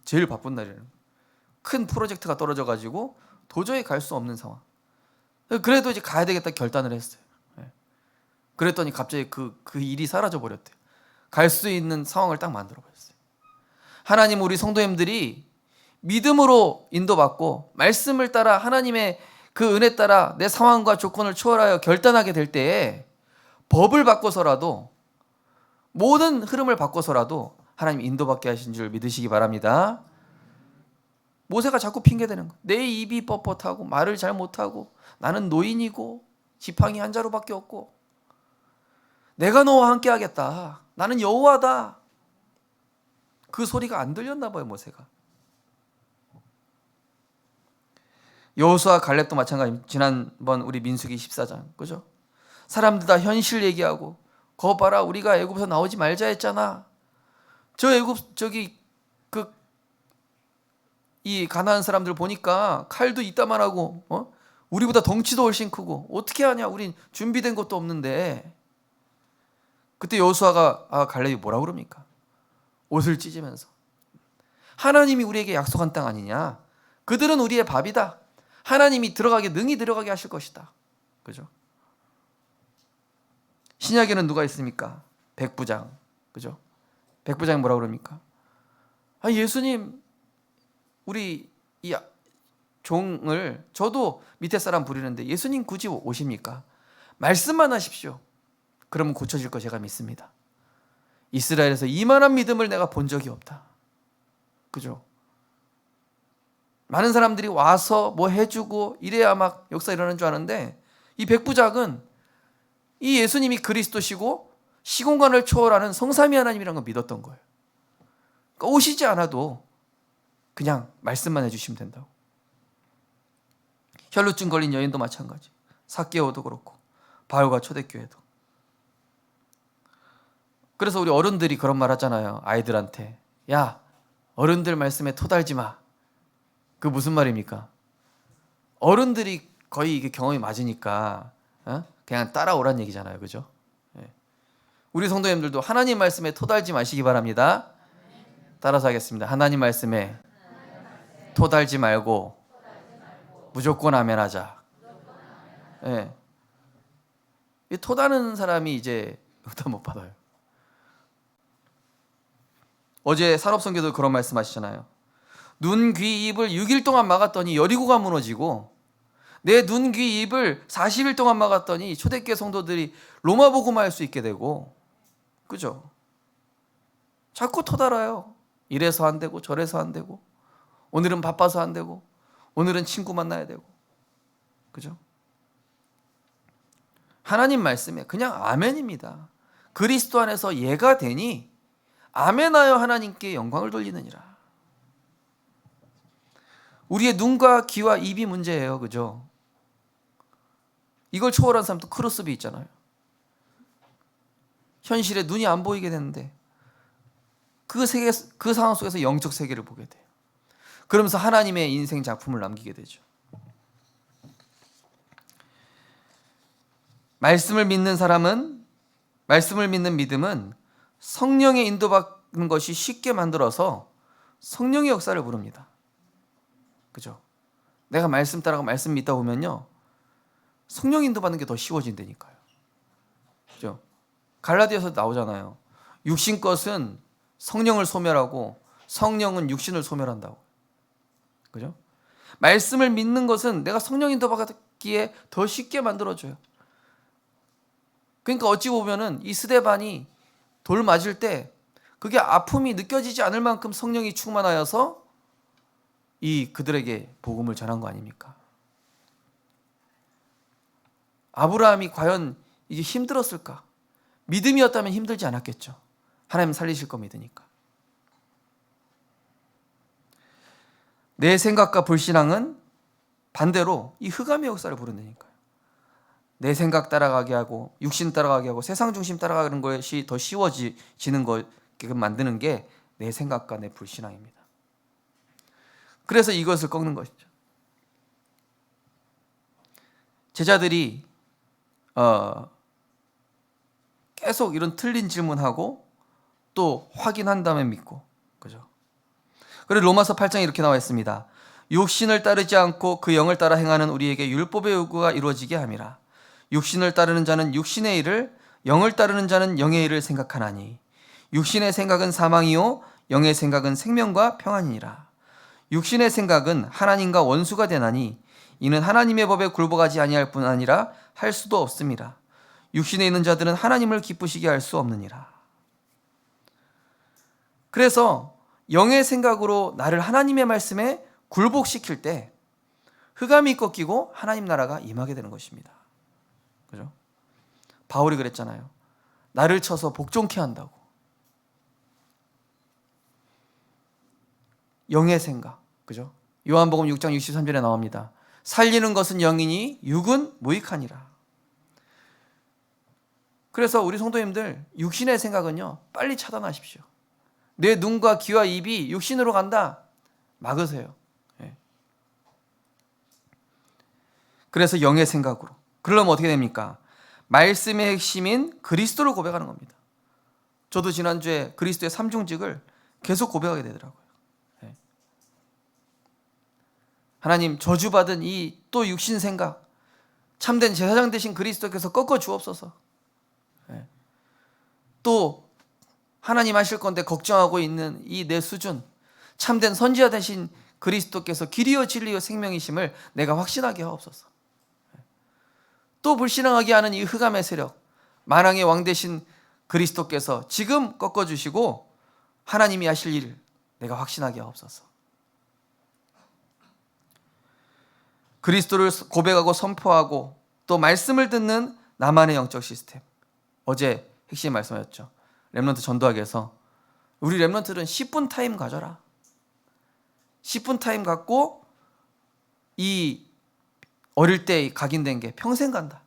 제일 바쁜 날이에요. 큰 프로젝트가 떨어져 가지고 도저히 갈 수 없는 상황. 그래도 이제 가야 되겠다 결단을 했어요. 그랬더니 갑자기 그 일이 사라져 버렸대요. 갈 수 있는 상황을 딱 만들어 버렸어요. 하나님, 우리 성도님들이 믿음으로 인도받고 말씀을 따라 하나님의 그 은혜 따라 내 상황과 조건을 초월하여 결단하게 될 때에 법을 바꿔서라도, 모든 흐름을 바꿔서라도 하나님 인도받게 하신 줄 믿으시기 바랍니다. 모세가 자꾸 핑계대는 거예요. 내 입이 뻣뻣하고 말을 잘 못하고 나는 노인이고 지팡이 한 자루밖에 없고 내가 너와 함께 하겠다. 나는 여호와다. 그 소리가 안 들렸나 봐요, 모세가. 여호수아 갈렙도 마찬가지. 지난번 우리 민수기 14장, 그죠? 사람들 다 현실 얘기하고, 거 봐라, 우리가 애굽에서 나오지 말자 했잖아. 저 애굽 이 가나안 사람들 보니까 칼도 이따만하고 우리보다 덩치도 훨씬 크고 어떻게 하냐, 우린 준비된 것도 없는데. 그때 여호수아가 갈렙이 뭐라 그럽니까? 옷을 찢으면서 하나님이 우리에게 약속한 땅 아니냐? 그들은 우리의 밥이다. 하나님이 능히 들어가게 하실 것이다. 그죠? 신약에는 누가 있습니까? 백부장. 그죠? 백부장이 뭐라 그럽니까? 예수님, 우리 이 종을, 저도 밑에 사람 부리는데 예수님 굳이 오십니까? 말씀만 하십시오. 그러면 고쳐질 거 제가 믿습니다. 이스라엘에서 이만한 믿음을 내가 본 적이 없다. 그죠? 많은 사람들이 와서 뭐 해주고 이래야 막 역사 일어나는 줄 아는데, 이 백부장은 이 예수님이 그리스도시고 시공간을 초월하는 성삼위 하나님이라는 걸 믿었던 거예요. 그러니까 오시지 않아도 그냥 말씀만 해주시면 된다고. 혈루증 걸린 여인도 마찬가지. 삭개오도 그렇고 바울과 초대교회도. 그래서 우리 어른들이 그런 말 하잖아요. 아이들한테, 야, 어른들 말씀에 토달지 마. 그 무슨 말입니까? 어른들이 거의 이게 경험이 맞으니까 그냥 따라오란 얘기잖아요. 그죠? 우리 성도님들도 하나님 말씀에 토달지 마시기 바랍니다. 따라서 하겠습니다. 하나님 말씀에 토달지 말고 무조건 아멘하자. 예. 이 토다는 사람이 이제 응답 못 받아요. 어제 산업선교도 그런 말씀하시잖아요. 눈, 귀, 입을 6일 동안 막았더니 여리고가 무너지고, 내 눈, 귀, 입을 40일 동안 막았더니 초대교회 성도들이 로마 복음할 수 있게 되고, 그죠? 자꾸 터달아요. 이래서 안 되고 저래서 안 되고, 오늘은 바빠서 안 되고, 오늘은 친구 만나야 되고, 그죠? 하나님 말씀에 그냥 아멘입니다. 그리스도 안에서 예가 되니 아멘하여 하나님께 영광을 돌리느니라. 우리의 눈과 귀와 입이 문제예요. 그죠? 이걸 초월한 사람도 크로스비 있잖아요. 현실에 눈이 안 보이게 되는데 그 상황 속에서 영적 세계를 보게 돼요. 그러면서 하나님의 인생 작품을 남기게 되죠. 말씀을 믿는 믿음은 성령의 인도받는 것이 쉽게 만들어서 성령의 역사를 부릅니다. 그죠? 내가 말씀 따라가 말씀 믿다 보면요, 성령 인도받는 게 더 쉬워진다니까요. 그죠? 갈라디아서 나오잖아요. 육신 것은 성령을 소멸하고 성령은 육신을 소멸한다고. 그죠? 말씀을 믿는 것은 내가 성령 인도받기에 더 쉽게 만들어줘요. 그러니까 어찌 보면은 이 스데반이 돌 맞을 때 그게 아픔이 느껴지지 않을 만큼 성령이 충만하여서 이 그들에게 복음을 전한 거 아닙니까? 아브라함이 과연 이게 힘들었을까? 믿음이었다면 힘들지 않았겠죠. 하나님 살리실 거 믿으니까. 내 생각과 불신앙은 반대로 이 흑암의 역사를 부른다니까요. 내 생각 따라가게 하고 육신 따라가게 하고 세상 중심 따라가는 것이 더 쉬워지는 걸 만드는 게 내 생각과 내 불신앙입니다. 그래서 이것을 꺾는 것이죠. 제자들이 계속 이런 틀린 질문하고 또 확인한 다음에 믿고, 그죠? 그리고 로마서 8장에 이렇게 나와 있습니다. 육신을 따르지 않고 그 영을 따라 행하는 우리에게 율법의 요구가 이루어지게 함이라. 육신을 따르는 자는 육신의 일을, 영을 따르는 자는 영의 일을 생각하나니 육신의 생각은 사망이요 영의 생각은 생명과 평안이니라. 육신의 생각은 하나님과 원수가 되나니 이는 하나님의 법에 굴복하지 아니할 뿐 아니라 할 수도 없습니다. 육신에 있는 자들은 하나님을 기쁘시게 할 수 없느니라. 그래서 영의 생각으로 나를 하나님의 말씀에 굴복시킬 때 흑암이 꺾이고 하나님 나라가 임하게 되는 것입니다. 그죠? 바울이 그랬잖아요. 나를 쳐서 복종케 한다고. 영의 생각, 그죠? 요한복음 6장 63절에 나옵니다. 살리는 것은 영이니 육은 무익하니라. 그래서 우리 성도님들 육신의 생각은요, 빨리 차단하십시오. 내 눈과 귀와 입이 육신으로 간다, 막으세요. 네. 그래서 영의 생각으로. 그러려면 어떻게 됩니까? 말씀의 핵심인 그리스도를 고백하는 겁니다. 저도 지난주에 그리스도의 삼중직을 계속 고백하게 되더라고요. 네. 하나님, 저주받은 이 또 육신 생각, 참된 제사장 되신 그리스도께서 꺾어 주옵소서. 네. 또 하나님 하실 건데 걱정하고 있는 이 내 수준, 참된 선지자 되신 그리스도께서 길이요 진리요 생명이심을 내가 확신하게 하옵소서. 또 불신앙하게 하는 이 흑암의 세력, 만왕의 왕 되신 그리스도께서 지금 꺾어주시고 하나님이 하실 일을 내가 확신하게 하옵소서. 그리스도를 고백하고 선포하고 또 말씀을 듣는 나만의 영적 시스템. 어제 핵심 말씀하셨죠. 렘넌트 전도하기에서 우리 렘넌트들은 10분 타임 가져라. 10분 타임 갖고 이 어릴 때 각인된 게 평생 간다.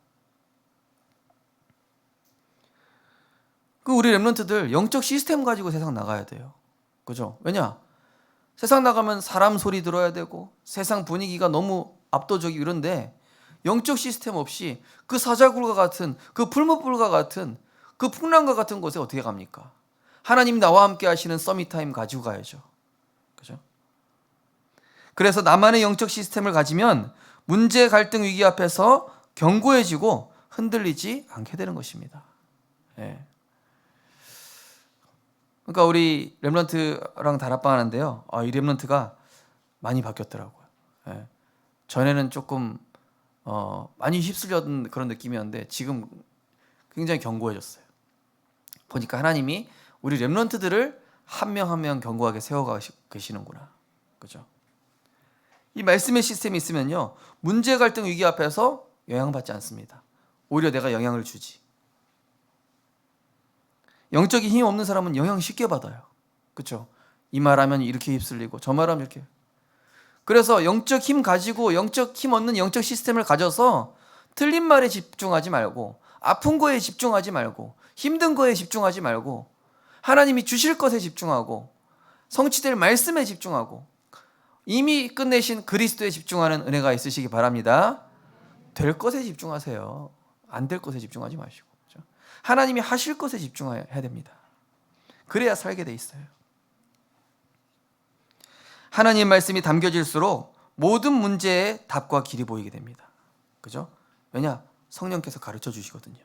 그 우리 렘넌트들 영적 시스템 가지고 세상 나가야 돼요. 그죠? 왜냐? 세상 나가면 사람 소리 들어야 되고 세상 분위기가 너무 압도적이고 이런데 영적 시스템 없이 그 사자굴과 같은 그 풀무불과 같은 그 풍랑과 같은 곳에 어떻게 갑니까? 하나님 나와 함께 하시는 서밋 타임 가지고 가야죠. 그죠? 그래서 나만의 영적 시스템을 가지면 문제, 갈등, 위기 앞에서 견고해지고 흔들리지 않게 되는 것입니다. 예. 그러니까 우리 렘넌트랑 다락방 하는데요. 이 렘넌트가 많이 바뀌었더라고요. 예. 전에는 조금 많이 휩쓸렸던 그런 느낌이었는데 지금 굉장히 견고해졌어요. 보니까 하나님이 우리 렘넌트들을 한 명 한 명 견고하게 세워가 계시는구나. 그죠? 이 말씀의 시스템이 있으면요, 문제, 갈등, 위기 앞에서 영향받지 않습니다. 오히려 내가 영향을 주지. 영적인 힘이 없는 사람은 영향 쉽게 받아요. 그렇죠? 이 말하면 이렇게 휩쓸리고 저 말하면 이렇게. 그래서 영적 힘 가지고 영적 힘 얻는 영적 시스템을 가져서 틀린 말에 집중하지 말고, 아픈 거에 집중하지 말고, 힘든 거에 집중하지 말고, 하나님이 주실 것에 집중하고, 성취될 말씀에 집중하고, 이미 끝내신 그리스도에 집중하는 은혜가 있으시기 바랍니다. 될 것에 집중하세요. 안 될 것에 집중하지 마시고. 그렇죠? 하나님이 하실 것에 집중해야 됩니다. 그래야 살게 돼 있어요. 하나님의 말씀이 담겨질수록 모든 문제의 답과 길이 보이게 됩니다. 그죠? 왜냐? 성령께서 가르쳐 주시거든요.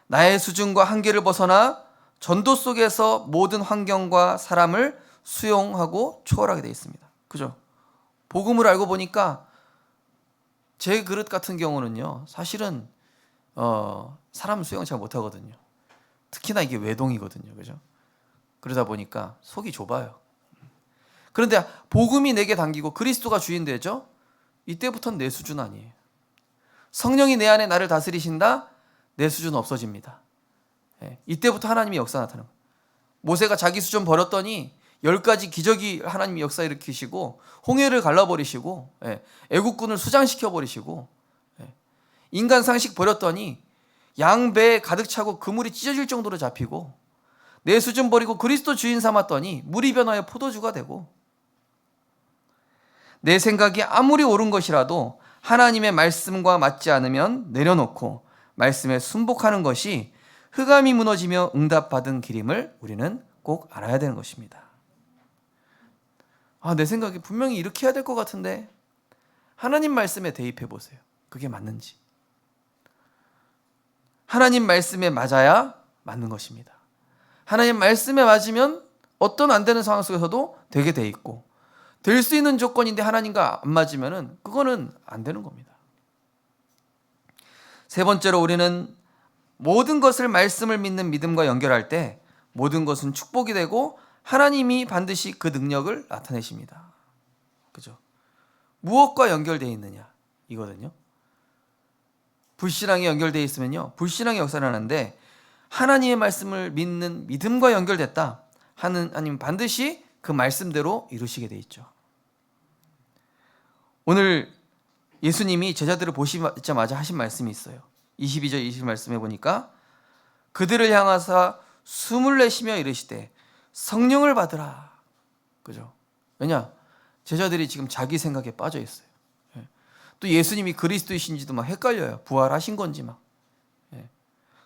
나의 수준과 한계를 벗어나 전도 속에서 모든 환경과 사람을 수용하고 초월하게 되어 있습니다. 그죠? 복음을 알고 보니까 제 그릇 같은 경우는요, 사실은 사람을 수용 잘 못하거든요. 특히나 이게 외동이거든요. 그죠? 그러다 보니까 속이 좁아요. 그런데 복음이 내게 당기고 그리스도가 주인 되죠? 이때부터는 내 수준 아니에요. 성령이 내 안에 나를 다스리신다? 내 수준 없어집니다. 이때부터 하나님의 역사 나타나는 거예요. 모세가 자기 수준 버렸더니 10가지 기적이 하나님이 역사 일으키시고, 홍해를 갈라버리시고, 애국군을 수장시켜버리시고, 인간 상식 버렸더니 양배에 가득 차고 그물이 찢어질 정도로 잡히고, 내 수준 버리고 그리스도 주인 삼았더니 물이 변하여 포도주가 되고, 내 생각이 아무리 옳은 것이라도 하나님의 말씀과 맞지 않으면 내려놓고 말씀에 순복하는 것이 흑암이 무너지며 응답받은 길임을 우리는 꼭 알아야 되는 것입니다. 내 생각이 분명히 이렇게 해야 될 것 같은데, 하나님 말씀에 대입해 보세요. 그게 맞는지. 하나님 말씀에 맞아야 맞는 것입니다. 하나님 말씀에 맞으면 어떤 안 되는 상황 속에서도 되게 돼 있고, 될 수 있는 조건인데 하나님과 안 맞으면은 그거는 안 되는 겁니다. 세 번째로, 우리는 모든 것을 말씀을 믿는 믿음과 연결할 때 모든 것은 축복이 되고 하나님이 반드시 그 능력을 나타내십니다. 그죠? 무엇과 연결되어 있느냐 이거든요. 불신앙에 연결되어 있으면요, 불신앙의 역사를 하는데, 하나님의 말씀을 믿는 믿음과 연결됐다, 하나님 반드시 그 말씀대로 이루시게 돼 있죠. 오늘 예수님이 제자들을 보시자마자 하신 말씀이 있어요. 22절 20절 말씀해 보니까, 그들을 향하사 숨을 내쉬며 이르시되 성령을 받으라. 그죠? 왜냐? 제자들이 지금 자기 생각에 빠져 있어요. 또 예수님이 그리스도이신지도 막 헷갈려요. 부활하신 건지 막.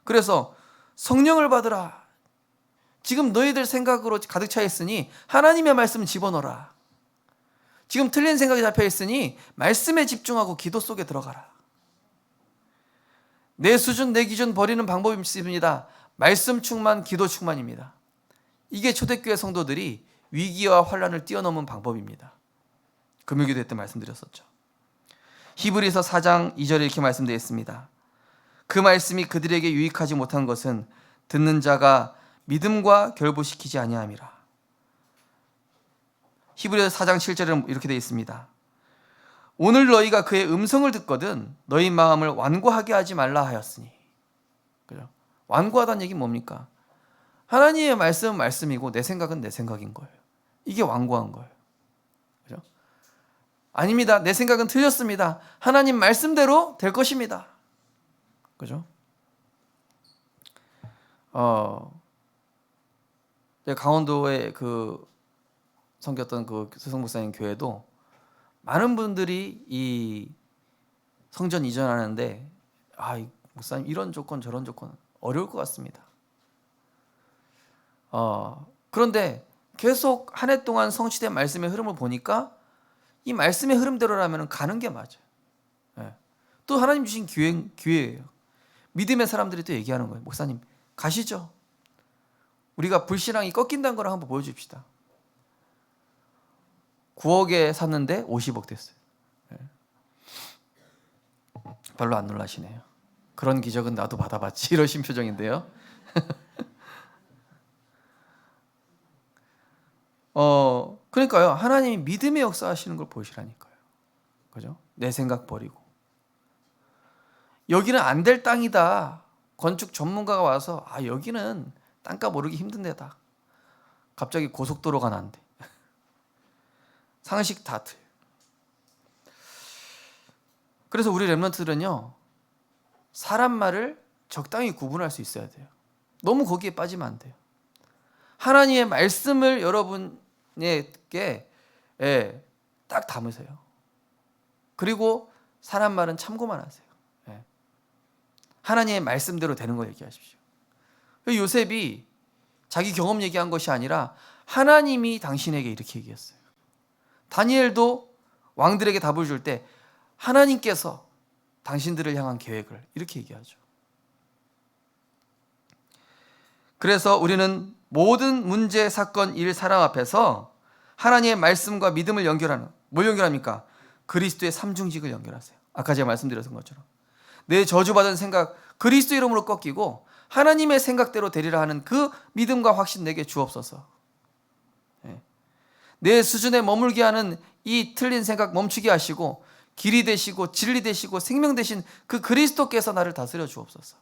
그래서 성령을 받으라. 지금 너희들 생각으로 가득 차 있으니 하나님의 말씀 집어넣어라. 지금 틀린 생각이 잡혀 있으니 말씀에 집중하고 기도 속에 들어가라. 내 수준, 내 기준 버리는 방법이 있습니다. 말씀 충만, 기도 충만입니다. 이게 초대교회 성도들이 위기와 환란을 뛰어넘은 방법입니다. 금요기도 때 말씀드렸었죠. 히브리서 4장 2절에 이렇게 말씀되어 있습니다. 그 말씀이 그들에게 유익하지 못한 것은 듣는 자가 믿음과 결부시키지 아니함이라. 히브리서 4장 7절은 이렇게 되어 있습니다. 오늘 너희가 그의 음성을 듣거든 너희 마음을 완고하게 하지 말라 하였으니. 그죠? 완고하다는 얘기는 뭡니까? 하나님의 말씀은 말씀이고 내 생각은 내 생각인 거예요. 이게 완고한 거예요. 그죠? 아닙니다. 내 생각은 틀렸습니다. 하나님 말씀대로 될 것입니다. 그죠? 강원도에 섬겼던 그 수성 목사님 교회도 많은 분들이 이 성전 이전하는데, 목사님 이런 조건 저런 조건 어려울 것 같습니다. 그런데 계속 한 해 동안 성취된 말씀의 흐름을 보니까 이 말씀의 흐름대로라면 가는 게 맞아요. 예. 또 하나님 주신 기회예요. 믿음의 사람들이 또 얘기하는 거예요. 목사님 가시죠. 우리가 불신앙이 꺾인다는 걸 한번 보여줍시다. 9억에 샀는데 50억 됐어요. 예. 별로 안 놀라시네요. 그런 기적은 나도 받아봤지 이러신 표정인데요. 그러니까요. 하나님이 믿음의 역사하시는 걸 보시라니까요. 그죠? 내 생각 버리고. 여기는 안 될 땅이다. 건축 전문가가 와서 여기는 땅값 오르기 힘든 데다. 갑자기 고속도로가 난대. 상식 다 틀려. 그래서 우리 렘넌트들은요. 사람 말을 적당히 구분할 수 있어야 돼요. 너무 거기에 빠지면 안 돼요. 하나님의 말씀을 여러분에게 딱 담으세요. 그리고 사람 말은 참고만 하세요. 하나님의 말씀대로 되는 거 얘기하십시오. 요셉이 자기 경험 얘기한 것이 아니라 하나님이 당신에게 이렇게 얘기했어요. 다니엘도 왕들에게 답을 줄 때 하나님께서 당신들을 향한 계획을 이렇게 얘기하죠. 그래서 우리는 모든 문제, 사건, 일, 사람 앞에서 하나님의 말씀과 믿음을 연결하는, 뭘 연결합니까? 그리스도의 삼중직을 연결하세요. 아까 제가 말씀드렸던 것처럼 내 저주받은 생각 그리스도 이름으로 꺾이고 하나님의 생각대로 되리라 하는 그 믿음과 확신 내게 주옵소서. 내 수준에 머물게 하는 이 틀린 생각 멈추게 하시고 길이 되시고 진리 되시고 생명 되신 그 그리스도께서 나를 다스려 주옵소서.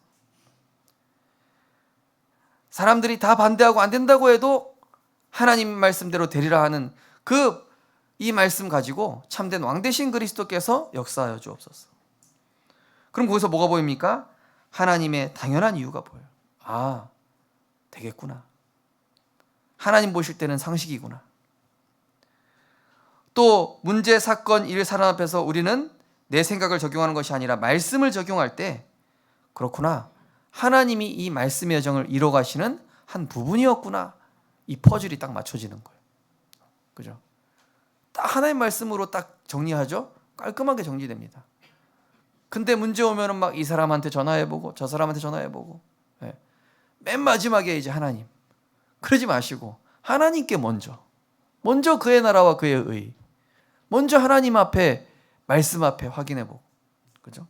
사람들이 다 반대하고 안 된다고 해도 하나님 말씀대로 되리라 하는 이 말씀 가지고 참된 왕 되신 그리스도께서 역사하여 주옵소서. 그럼 거기서 뭐가 보입니까? 하나님의 당연한 이유가 보여요. 되겠구나. 하나님 보실 때는 상식이구나. 또 문제, 사건, 일, 사람 앞에서 우리는 내 생각을 적용하는 것이 아니라 말씀을 적용할 때 그렇구나. 하나님이 이 말씀의 여정을 이뤄가시는 한 부분이었구나. 이 퍼즐이 딱 맞춰지는 거예요. 그죠? 딱 하나의 말씀으로 딱 정리하죠? 깔끔하게 정리됩니다. 근데 문제 오면은 막 이 사람한테 전화해보고 저 사람한테 전화해보고 맨 마지막에 이제 하나님. 그러지 마시고 하나님께 먼저 그의 나라와 그의 의, 먼저 하나님 앞에 말씀 앞에 확인해보고, 그죠?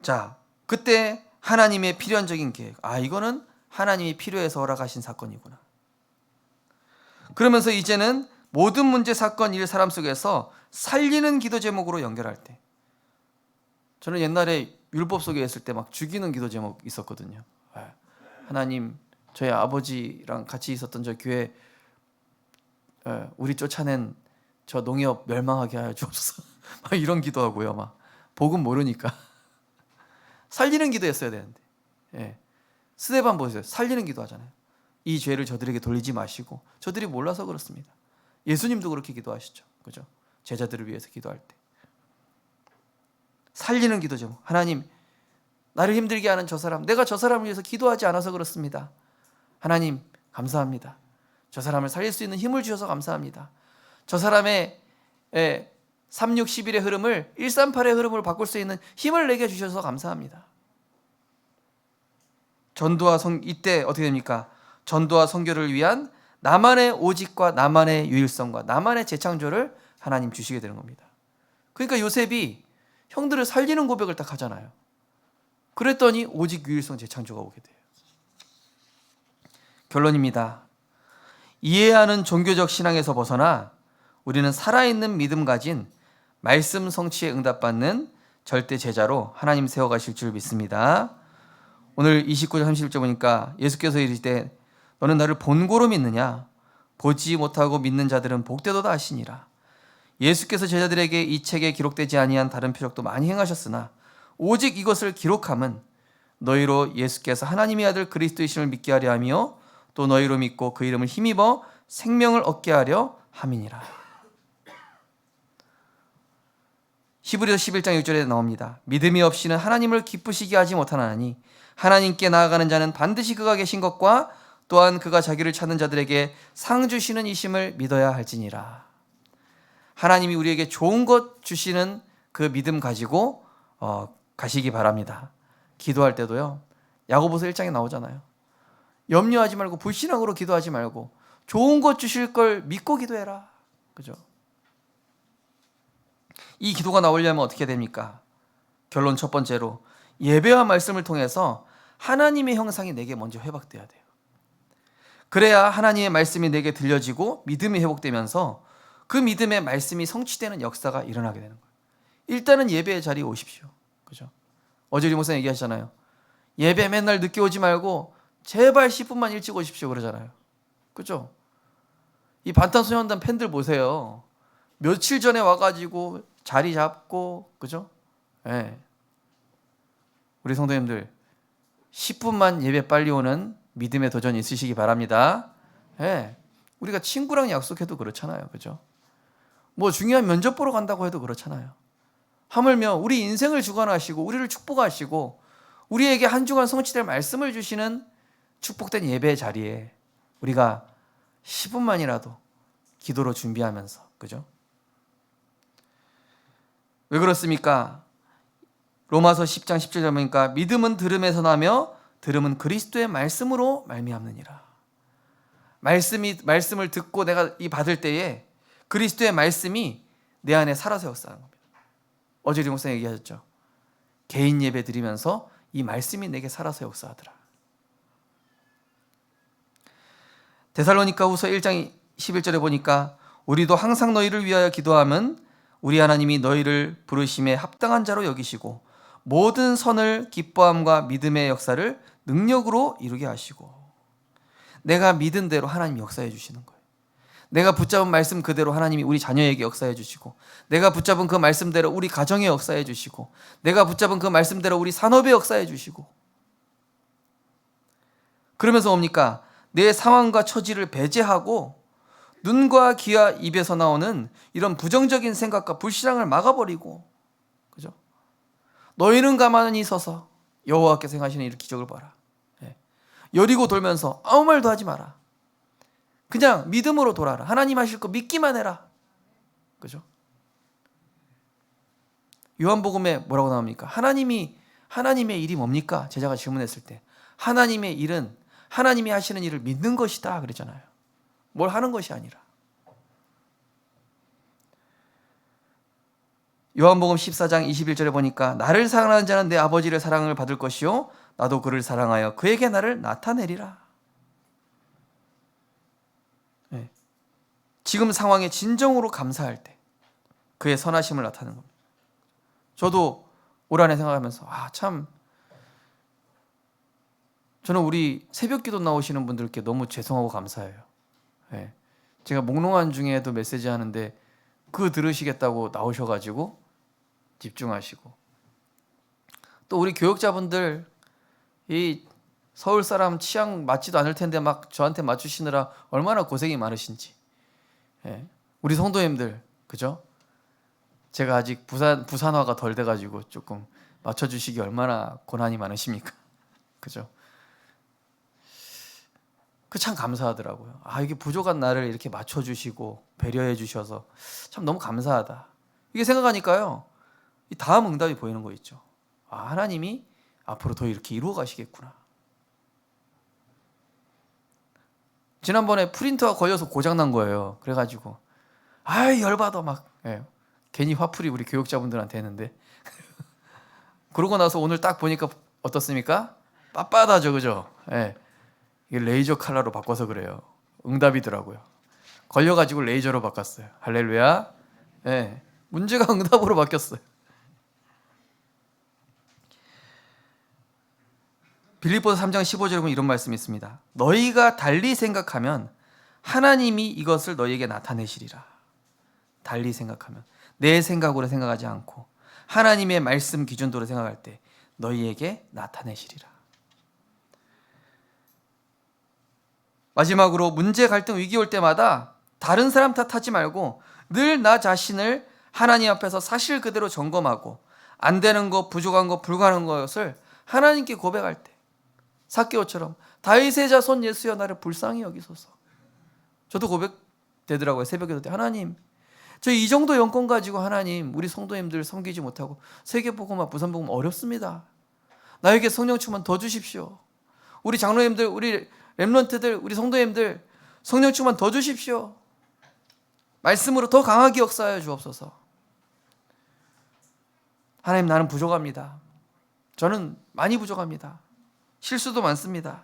자, 그때 하나님의 필연적인 계획, 이거는 하나님이 필요해서 허락하신 사건이구나. 그러면서 이제는 모든 문제, 사건, 일, 사람 속에서 살리는 기도 제목으로 연결할 때, 저는 옛날에 율법 속에 있을 때 막 죽이는 기도 제목 있었거든요. 하나님, 저희 아버지랑 같이 있었던 저 교회 우리 쫓아낸 저 농협 멸망하게 하여 주옵소서. 막 이런 기도하고요. 막 복음 모르니까 살리는 기도했어야 되는데. 스데반 보세요. 살리는 기도하잖아요. 이 죄를 저들에게 돌리지 마시고. 저들이 몰라서 그렇습니다. 예수님도 그렇게 기도하시죠. 그죠? 제자들을 위해서 기도할 때. 살리는 기도 제목. 하나님, 나를 힘들게 하는 저 사람, 내가 저 사람을 위해서 기도하지 않아서 그렇습니다. 하나님, 감사합니다. 저 사람을 살릴 수 있는 힘을 주셔서 감사합니다. 저 사람의 3611의 흐름을 138의 흐름으로 바꿀 수 있는 힘을 내게 주셔서 감사합니다. 이때 어떻게 됩니까? 전도와 선교를 위한 나만의 오직과 나만의 유일성과 나만의 재창조를 하나님 주시게 되는 겁니다. 그러니까 요셉이 형들을 살리는 고백을 딱 하잖아요. 그랬더니 오직 유일성 재창조가 오게 돼요. 결론입니다. 이해하는 종교적 신앙에서 벗어나 우리는 살아있는 믿음 가진 말씀 성취에 응답받는 절대 제자로 하나님 세워가실 줄 믿습니다. 오늘 29절 31절 보니까 예수께서 이르시되 너는 나를 본고로 믿느냐? 보지 못하고 믿는 자들은 복되도다 하시니라. 예수께서 제자들에게 이 책에 기록되지 아니한 다른 표적도 많이 행하셨으나 오직 이것을 기록함은 너희로 예수께서 하나님의 아들 그리스도이심을 믿게 하려 하며 또 너희로 믿고 그 이름을 힘입어 생명을 얻게 하려 함이니라. 히브리서 11장 6절에 나옵니다. 믿음이 없이는 하나님을 기쁘시게 하지 못하나니 하나님께 나아가는 자는 반드시 그가 계신 것과 또한 그가 자기를 찾는 자들에게 상 주시는 이심을 믿어야 할지니라. 하나님이 우리에게 좋은 것 주시는 그 믿음 가지고 가시기 바랍니다. 기도할 때도요, 야고보서 1장에 나오잖아요. 염려하지 말고 불신앙으로 기도하지 말고 좋은 것 주실 걸 믿고 기도해라. 그죠? 이 기도가 나오려면 어떻게 됩니까? 결론 첫 번째로, 예배와 말씀을 통해서 하나님의 형상이 내게 먼저 회복돼야 돼요. 그래야 하나님의 말씀이 내게 들려지고 믿음이 회복되면서 그 믿음의 말씀이 성취되는 역사가 일어나게 되는 거예요. 일단은 예배의 자리에 오십시오. 그죠? 어제 우리 목사님 얘기하셨잖아요. 예배 맨날 늦게 오지 말고 제발 10분만 일찍 오십시오 그러잖아요. 그죠? 이 방탄소년단 팬들 보세요. 며칠 전에 와가지고 자리 잡고, 그죠? 네. 우리 성도님들 10분만 예배 빨리 오는 믿음의 도전이 있으시기 바랍니다. 네. 우리가 친구랑 약속해도 그렇잖아요. 그죠? 뭐 중요한 면접 보러 간다고 해도 그렇잖아요. 하물며 우리 인생을 주관하시고 우리를 축복하시고 우리에게 한 주간 성취될 말씀을 주시는 축복된 예배의 자리에 우리가 10분만이라도 기도로 준비하면서, 그죠? 왜 그렇습니까? 로마서 10장 17절 보니까 믿음은 들음에서 나며 들음은 그리스도의 말씀으로 말미암느니라. 말씀을 듣고 내가 이 받을 때에 그리스도의 말씀이 내 안에 살아서 역사하는 겁니다. 어제 우리 목사님 얘기하셨죠. 개인 예배 드리면서 이 말씀이 내게 살아서 역사하더라. 데살로니가후서 1장 11절에 보니까 우리도 항상 너희를 위하여 기도함은 우리 하나님이 너희를 부르심에 합당한 자로 여기시고 모든 선을 기뻐함과 믿음의 역사를 능력으로 이루게 하시고, 내가 믿은 대로 하나님이 역사해 주시는 거예요. 내가 붙잡은 말씀 그대로 하나님이 우리 자녀에게 역사해 주시고, 내가 붙잡은 그 말씀대로 우리 가정에 역사해 주시고, 내가 붙잡은 그 말씀대로 우리 산업에 역사해 주시고, 그러면서 뭡니까? 내 상황과 처지를 배제하고 눈과 귀와 입에서 나오는 이런 부정적인 생각과 불신앙을 막아버리고, 그죠? 너희는 가만히 서서 여호와께서 행하시는 이 기적을 봐라. 여리고 돌면서 아무 말도 하지 마라. 그냥 믿음으로 돌아라. 하나님 하실 거 믿기만 해라. 그죠? 요한복음에 뭐라고 나옵니까? 하나님의 일이 뭡니까? 제자가 질문했을 때 하나님의 일은 하나님이 하시는 일을 믿는 것이다 그랬잖아요. 뭘 하는 것이 아니라. 요한복음 14장 21절에 보니까 나를 사랑하는 자는 내 아버지의 사랑을 받을 것이요 나도 그를 사랑하여 그에게 나를 나타내리라. 네. 지금 상황에 진정으로 감사할 때 그의 선하심을 나타내는 겁니다. 저도 올 한해 생각하면서 참 저는 우리 새벽기도 나오시는 분들께 너무 죄송하고 감사해요. 네. 제가 몽롱한 중에도 메시지 하는데 그 들으시겠다고 나오셔가지고 집중하시고, 또 우리 교육자분들 이 서울 사람 취향 맞지도 않을 텐데 막 저한테 맞추시느라 얼마나 고생이 많으신지. 예. 우리 성도님들, 그죠? 제가 아직 부산화가 덜 돼가지고 조금 맞춰주시기 얼마나 고난이 많으십니까? 그죠? 그 참 감사하더라고요. 이게 부족한 나를 이렇게 맞춰주시고 배려해 주셔서 참 너무 감사하다. 이게 생각하니까요, 이 다음 응답이 보이는 거 있죠. 하나님이 앞으로 더 이렇게 이루어 가시겠구나. 지난번에 프린터가 걸려서 고장난 거예요. 그래가지고 열받아 막. 예. 괜히 화풀이 우리 교육자분들한테 했는데 그러고 나서 오늘 딱 보니까 어떻습니까? 빳빳하죠, 그죠? 예. 이게 레이저 칼라로 바꿔서 그래요. 응답이더라고요. 걸려가지고 레이저로 바꿨어요. 할렐루야. 예. 문제가 응답으로 바뀌었어요. 빌립보서 3장 15절에 보면 이런 말씀이 있습니다. 너희가 달리 생각하면 하나님이 이것을 너희에게 나타내시리라. 달리 생각하면, 내 생각으로 생각하지 않고 하나님의 말씀 기준도로 생각할 때 너희에게 나타내시리라. 마지막으로 문제, 갈등, 위기 올 때마다 다른 사람 탓하지 말고 늘 나 자신을 하나님 앞에서 사실 그대로 점검하고 안 되는 것, 부족한 것, 불가능한 것을 하나님께 고백할 때 삭개오처럼 다윗의 자손 예수여 나를 불쌍히 여기소서. 저도 고백되더라고요. 새벽에도 하나님, 저 이 정도 영권 가지고 하나님 우리 성도님들 섬기지 못하고 세계복음화 부산복음 어렵습니다. 나에게 성령 충만 더 주십시오. 우리 장로님들, 우리 렘넌트들, 우리 성도님들 성령 충만 더 주십시오. 말씀으로 더 강하게 역사하여 주옵소서. 하나님, 나는 부족합니다. 저는 많이 부족합니다. 실수도 많습니다.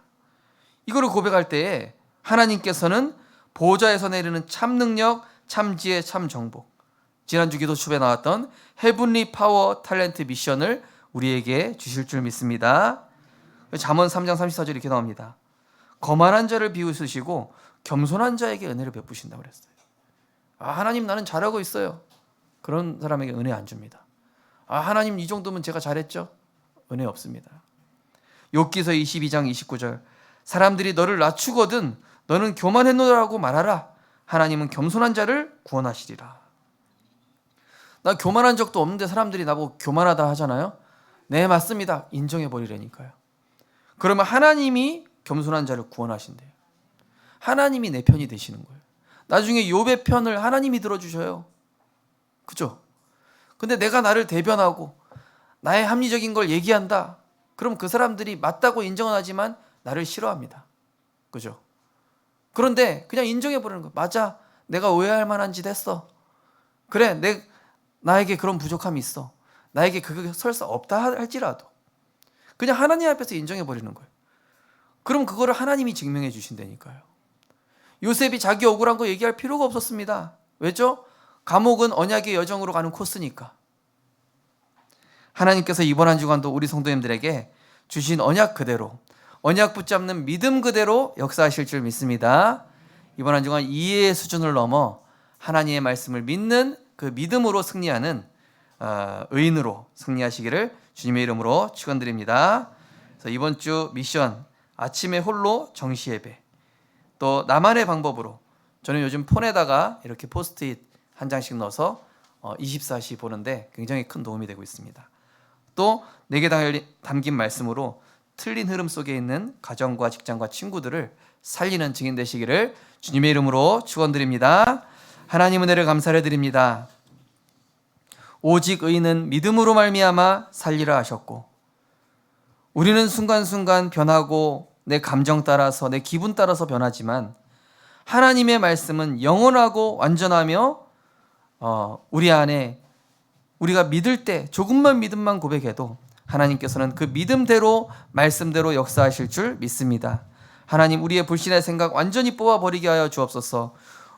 이거를 고백할 때에 하나님께서는 보좌에서 내리는 참 능력, 참 지혜, 참 정복, 지난주 기도 숲에 나왔던 헤븐리 파워 탤런트 미션을 우리에게 주실 줄 믿습니다. 잠언 3장 34절 이렇게 나옵니다. 거만한 자를 비웃으시고 겸손한 자에게 은혜를 베푸신다고 그랬어요. 하나님, 나는 잘하고 있어요. 그런 사람에게 은혜 안 줍니다. 하나님, 이 정도면 제가 잘했죠? 은혜 없습니다. 욥기서 22장 29절, 사람들이 너를 낮추거든 너는 교만했노라고 말하라. 하나님은 겸손한 자를 구원하시리라. 나 교만한 적도 없는데 사람들이 나보고 교만하다 하잖아요. 네, 맞습니다. 인정해버리라니까요. 그러면 하나님이 겸손한 자를 구원하신대요. 하나님이 내 편이 되시는 거예요. 나중에 욥의 편을 하나님이 들어주셔요. 그죠? 근데 내가 나를 대변하고 나의 합리적인 걸 얘기한다. 그럼 그 사람들이 맞다고 인정은 하지만 나를 싫어합니다. 그죠? 그런데 그냥 인정해버리는 거예요. 맞아, 내가 오해할 만한 짓 했어. 그래, 나에게 그런 부족함이 있어. 나에게 그게 설사 없다 할지라도 그냥 하나님 앞에서 인정해버리는 거예요. 그럼 그거를 하나님이 증명해 주신다니까요. 요셉이 자기 억울한 거 얘기할 필요가 없었습니다. 왜죠? 감옥은 언약의 여정으로 가는 코스니까. 하나님께서 이번 한 주간도 우리 성도님들에게 주신 언약 그대로, 언약 붙잡는 믿음 그대로 역사하실 줄 믿습니다. 이번 한 주간 이해의 수준을 넘어 하나님의 말씀을 믿는 그 믿음으로 승리하는 의인으로 승리하시기를 주님의 이름으로 축원드립니다. 그래서 이번 주 미션, 아침에 홀로 정시 예배, 또 나만의 방법으로, 저는 요즘 폰에다가 이렇게 포스트잇 한 장씩 넣어서 24시 보는데 굉장히 큰 도움이 되고 있습니다. 또 내게 담긴 말씀으로 틀린 흐름 속에 있는 가정과 직장과 친구들을 살리는 증인 되시기를 주님의 이름으로 축원드립니다. 하나님 은혜를 감사를 드립니다. 오직 의인은 믿음으로 말미암아 살리라 하셨고, 우리는 순간순간 변하고 내 감정 따라서, 내 기분 따라서 변하지만 하나님의 말씀은 영원하고 완전하며 우리 안에 우리가 믿을 때 조금만 믿음만 고백해도 하나님께서는 그 믿음대로 말씀대로 역사하실 줄 믿습니다. 하나님, 우리의 불신의 생각 완전히 뽑아버리게 하여 주옵소서.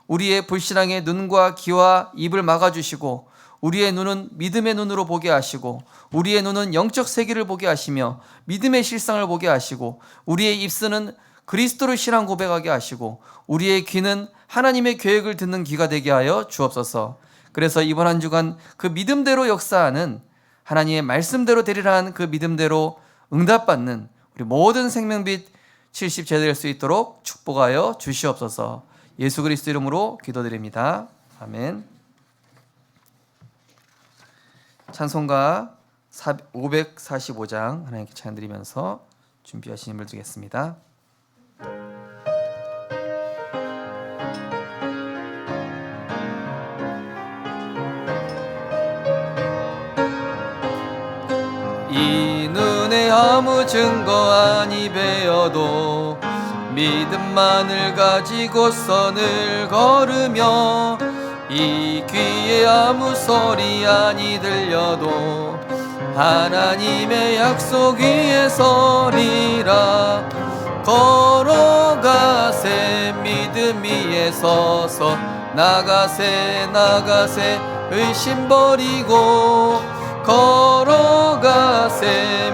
우리의 불신앙의 눈과 귀와 입을 막아주시고 우리의 눈은 믿음의 눈으로 보게 하시고 우리의 눈은 영적 세계를 보게 하시며 믿음의 실상을 보게 하시고 우리의 입술은 그리스도를 신앙 고백하게 하시고 우리의 귀는 하나님의 계획을 듣는 귀가 되게 하여 주옵소서. 그래서 이번 한 주간 그 믿음대로 역사하는, 하나님의 말씀대로 되리라는 그 믿음대로 응답받는 우리 모든 생명빛 70제 될 수 있도록 축복하여 주시옵소서. 예수 그리스도 이름으로 기도드립니다. 아멘. 찬송가 545장 하나님께 찬양드리면서 준비하신 힘을 드리겠습니다. 이 눈에 아무 증거 아니 배어도 믿음만을 가지고 선을 걸으며 이 귀에 아무 소리 아니 들려도 하나님의 약속 위에 서리라. 걸어가세 믿음 위에 서서 나가세 의심 버리고 걸어가세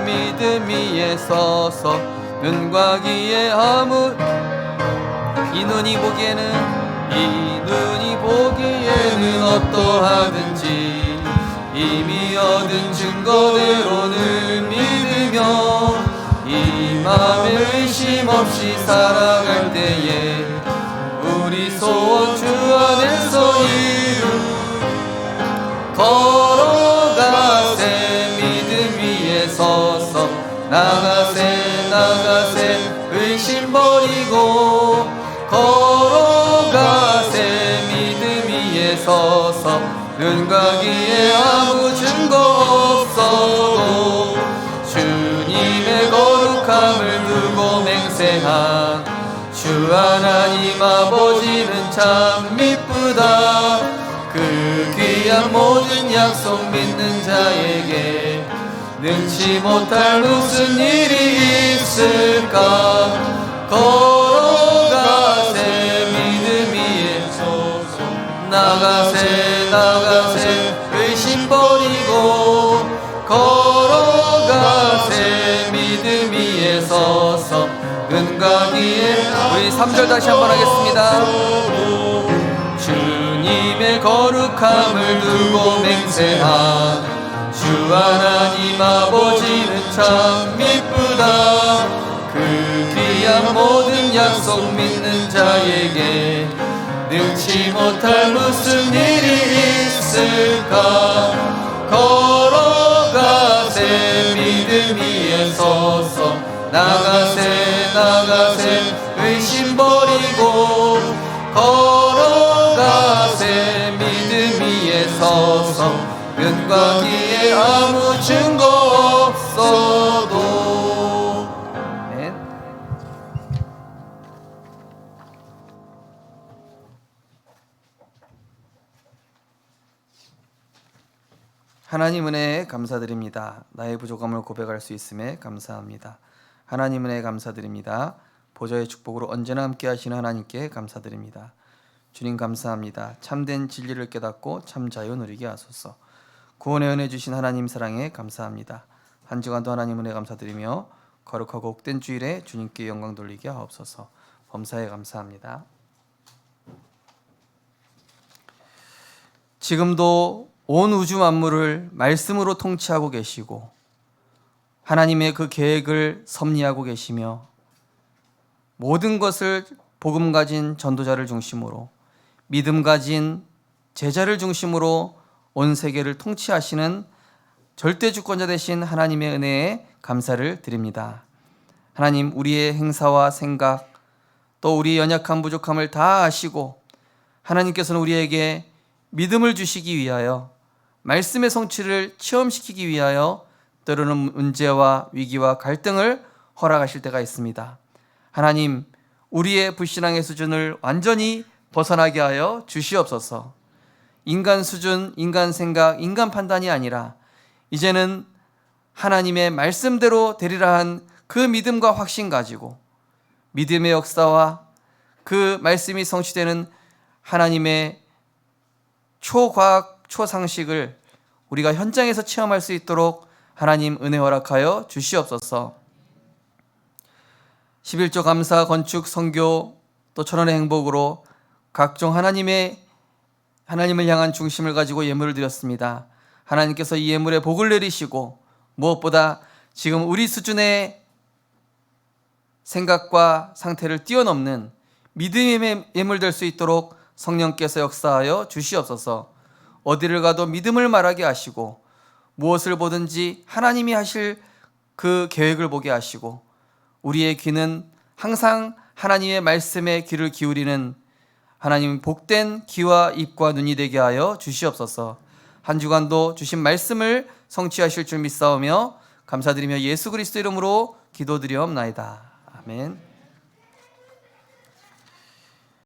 믿음 위에 서서 눈과 귀에 아무 이 눈이 보기에는 어떠하든지 이미 얻은 증거대로는 믿으며 이 맘에 의심 없이 살아갈 때에 우리 소원 주 안에서 이루 걸어가세 믿음 위에 서서 나가세 나가세 의심 버리고 걸어가세 믿음 위에 서서 눈과 귀에 아무 증거 없어도 주님의 거룩함을 두고 맹세한 주 하나님 아버지는 참 미쁘다. 그 귀한 모든 약속 믿는 자에게 능치 못할 무슨 일이 있을까. 걸어가세 믿음 위에 서서 나가세 나가세 의심 버리고 걸어가세 믿음 위에 서서 눈과 귀에 우리 3절 다시 한번 하겠습니다. 주님의 거룩함을 두고 맹세한 주 하나님 아버지는 참 미쁘다. 그 귀한 모든 약속 믿는 자에게 능치 못할 무슨 일이 있을까. 걸어가세 믿음 위에 서서 나가세 나가세 의심 버리고 걸어가세 믿음 위에 서서 눈과 귀에 아무 증거 없어도. 네. 하나님 은혜에 감사드립니다. 나의 부족함을 고백할 수 있음에 감사합니다. 하나님 은혜에 감사드립니다. 보좌의 축복으로 언제나 함께 하시는 하나님께 감사드립니다. 주님 감사합니다. 참된 진리를 깨닫고 참 자유 누리게 하소서. 구원의 은혜 주신 하나님 사랑에 감사합니다. 한 주간도 하나님 은혜 감사드리며 거룩하고 복된 주일에 주님께 영광 돌리게 하옵소서. 범사에 감사합니다. 지금도 온 우주 만물을 말씀으로 통치하고 계시고 하나님의 그 계획을 섭리하고 계시며 모든 것을 복음 가진 전도자를 중심으로 믿음 가진 제자를 중심으로 온 세계를 통치하시는 절대 주권자 되신 하나님의 은혜에 감사를 드립니다. 하나님, 우리의 행사와 생각 또 우리의 연약함 부족함을 다 아시고 하나님께서는 우리에게 믿음을 주시기 위하여 말씀의 성취를 체험시키기 위하여 때로는 문제와 위기와 갈등을 허락하실 때가 있습니다. 하나님, 우리의 불신앙의 수준을 완전히 벗어나게 하여 주시옵소서. 인간 수준, 인간 생각, 인간 판단이 아니라 이제는 하나님의 말씀대로 되리라 한 그 믿음과 확신 가지고 믿음의 역사와 그 말씀이 성취되는 하나님의 초과학, 초상식을 우리가 현장에서 체험할 수 있도록 하나님 은혜 허락하여 주시옵소서. 11조 감사, 건축, 선교 또 천원의 행복으로 각종 하나님을 향한 중심을 가지고 예물을 드렸습니다. 하나님께서 이 예물에 복을 내리시고 무엇보다 지금 우리 수준의 생각과 상태를 뛰어넘는 믿음의 예물 될 수 있도록 성령께서 역사하여 주시옵소서. 어디를 가도 믿음을 말하게 하시고 무엇을 보든지 하나님이 하실 그 계획을 보게 하시고 우리의 귀는 항상 하나님의 말씀에 귀를 기울이는 하나님 복된 귀와 입과 눈이 되게 하여 주시옵소서. 한 주간도 주신 말씀을 성취하실 줄 믿사오며 감사드리며 예수 그리스도 이름으로 기도드리옵나이다. 아멘.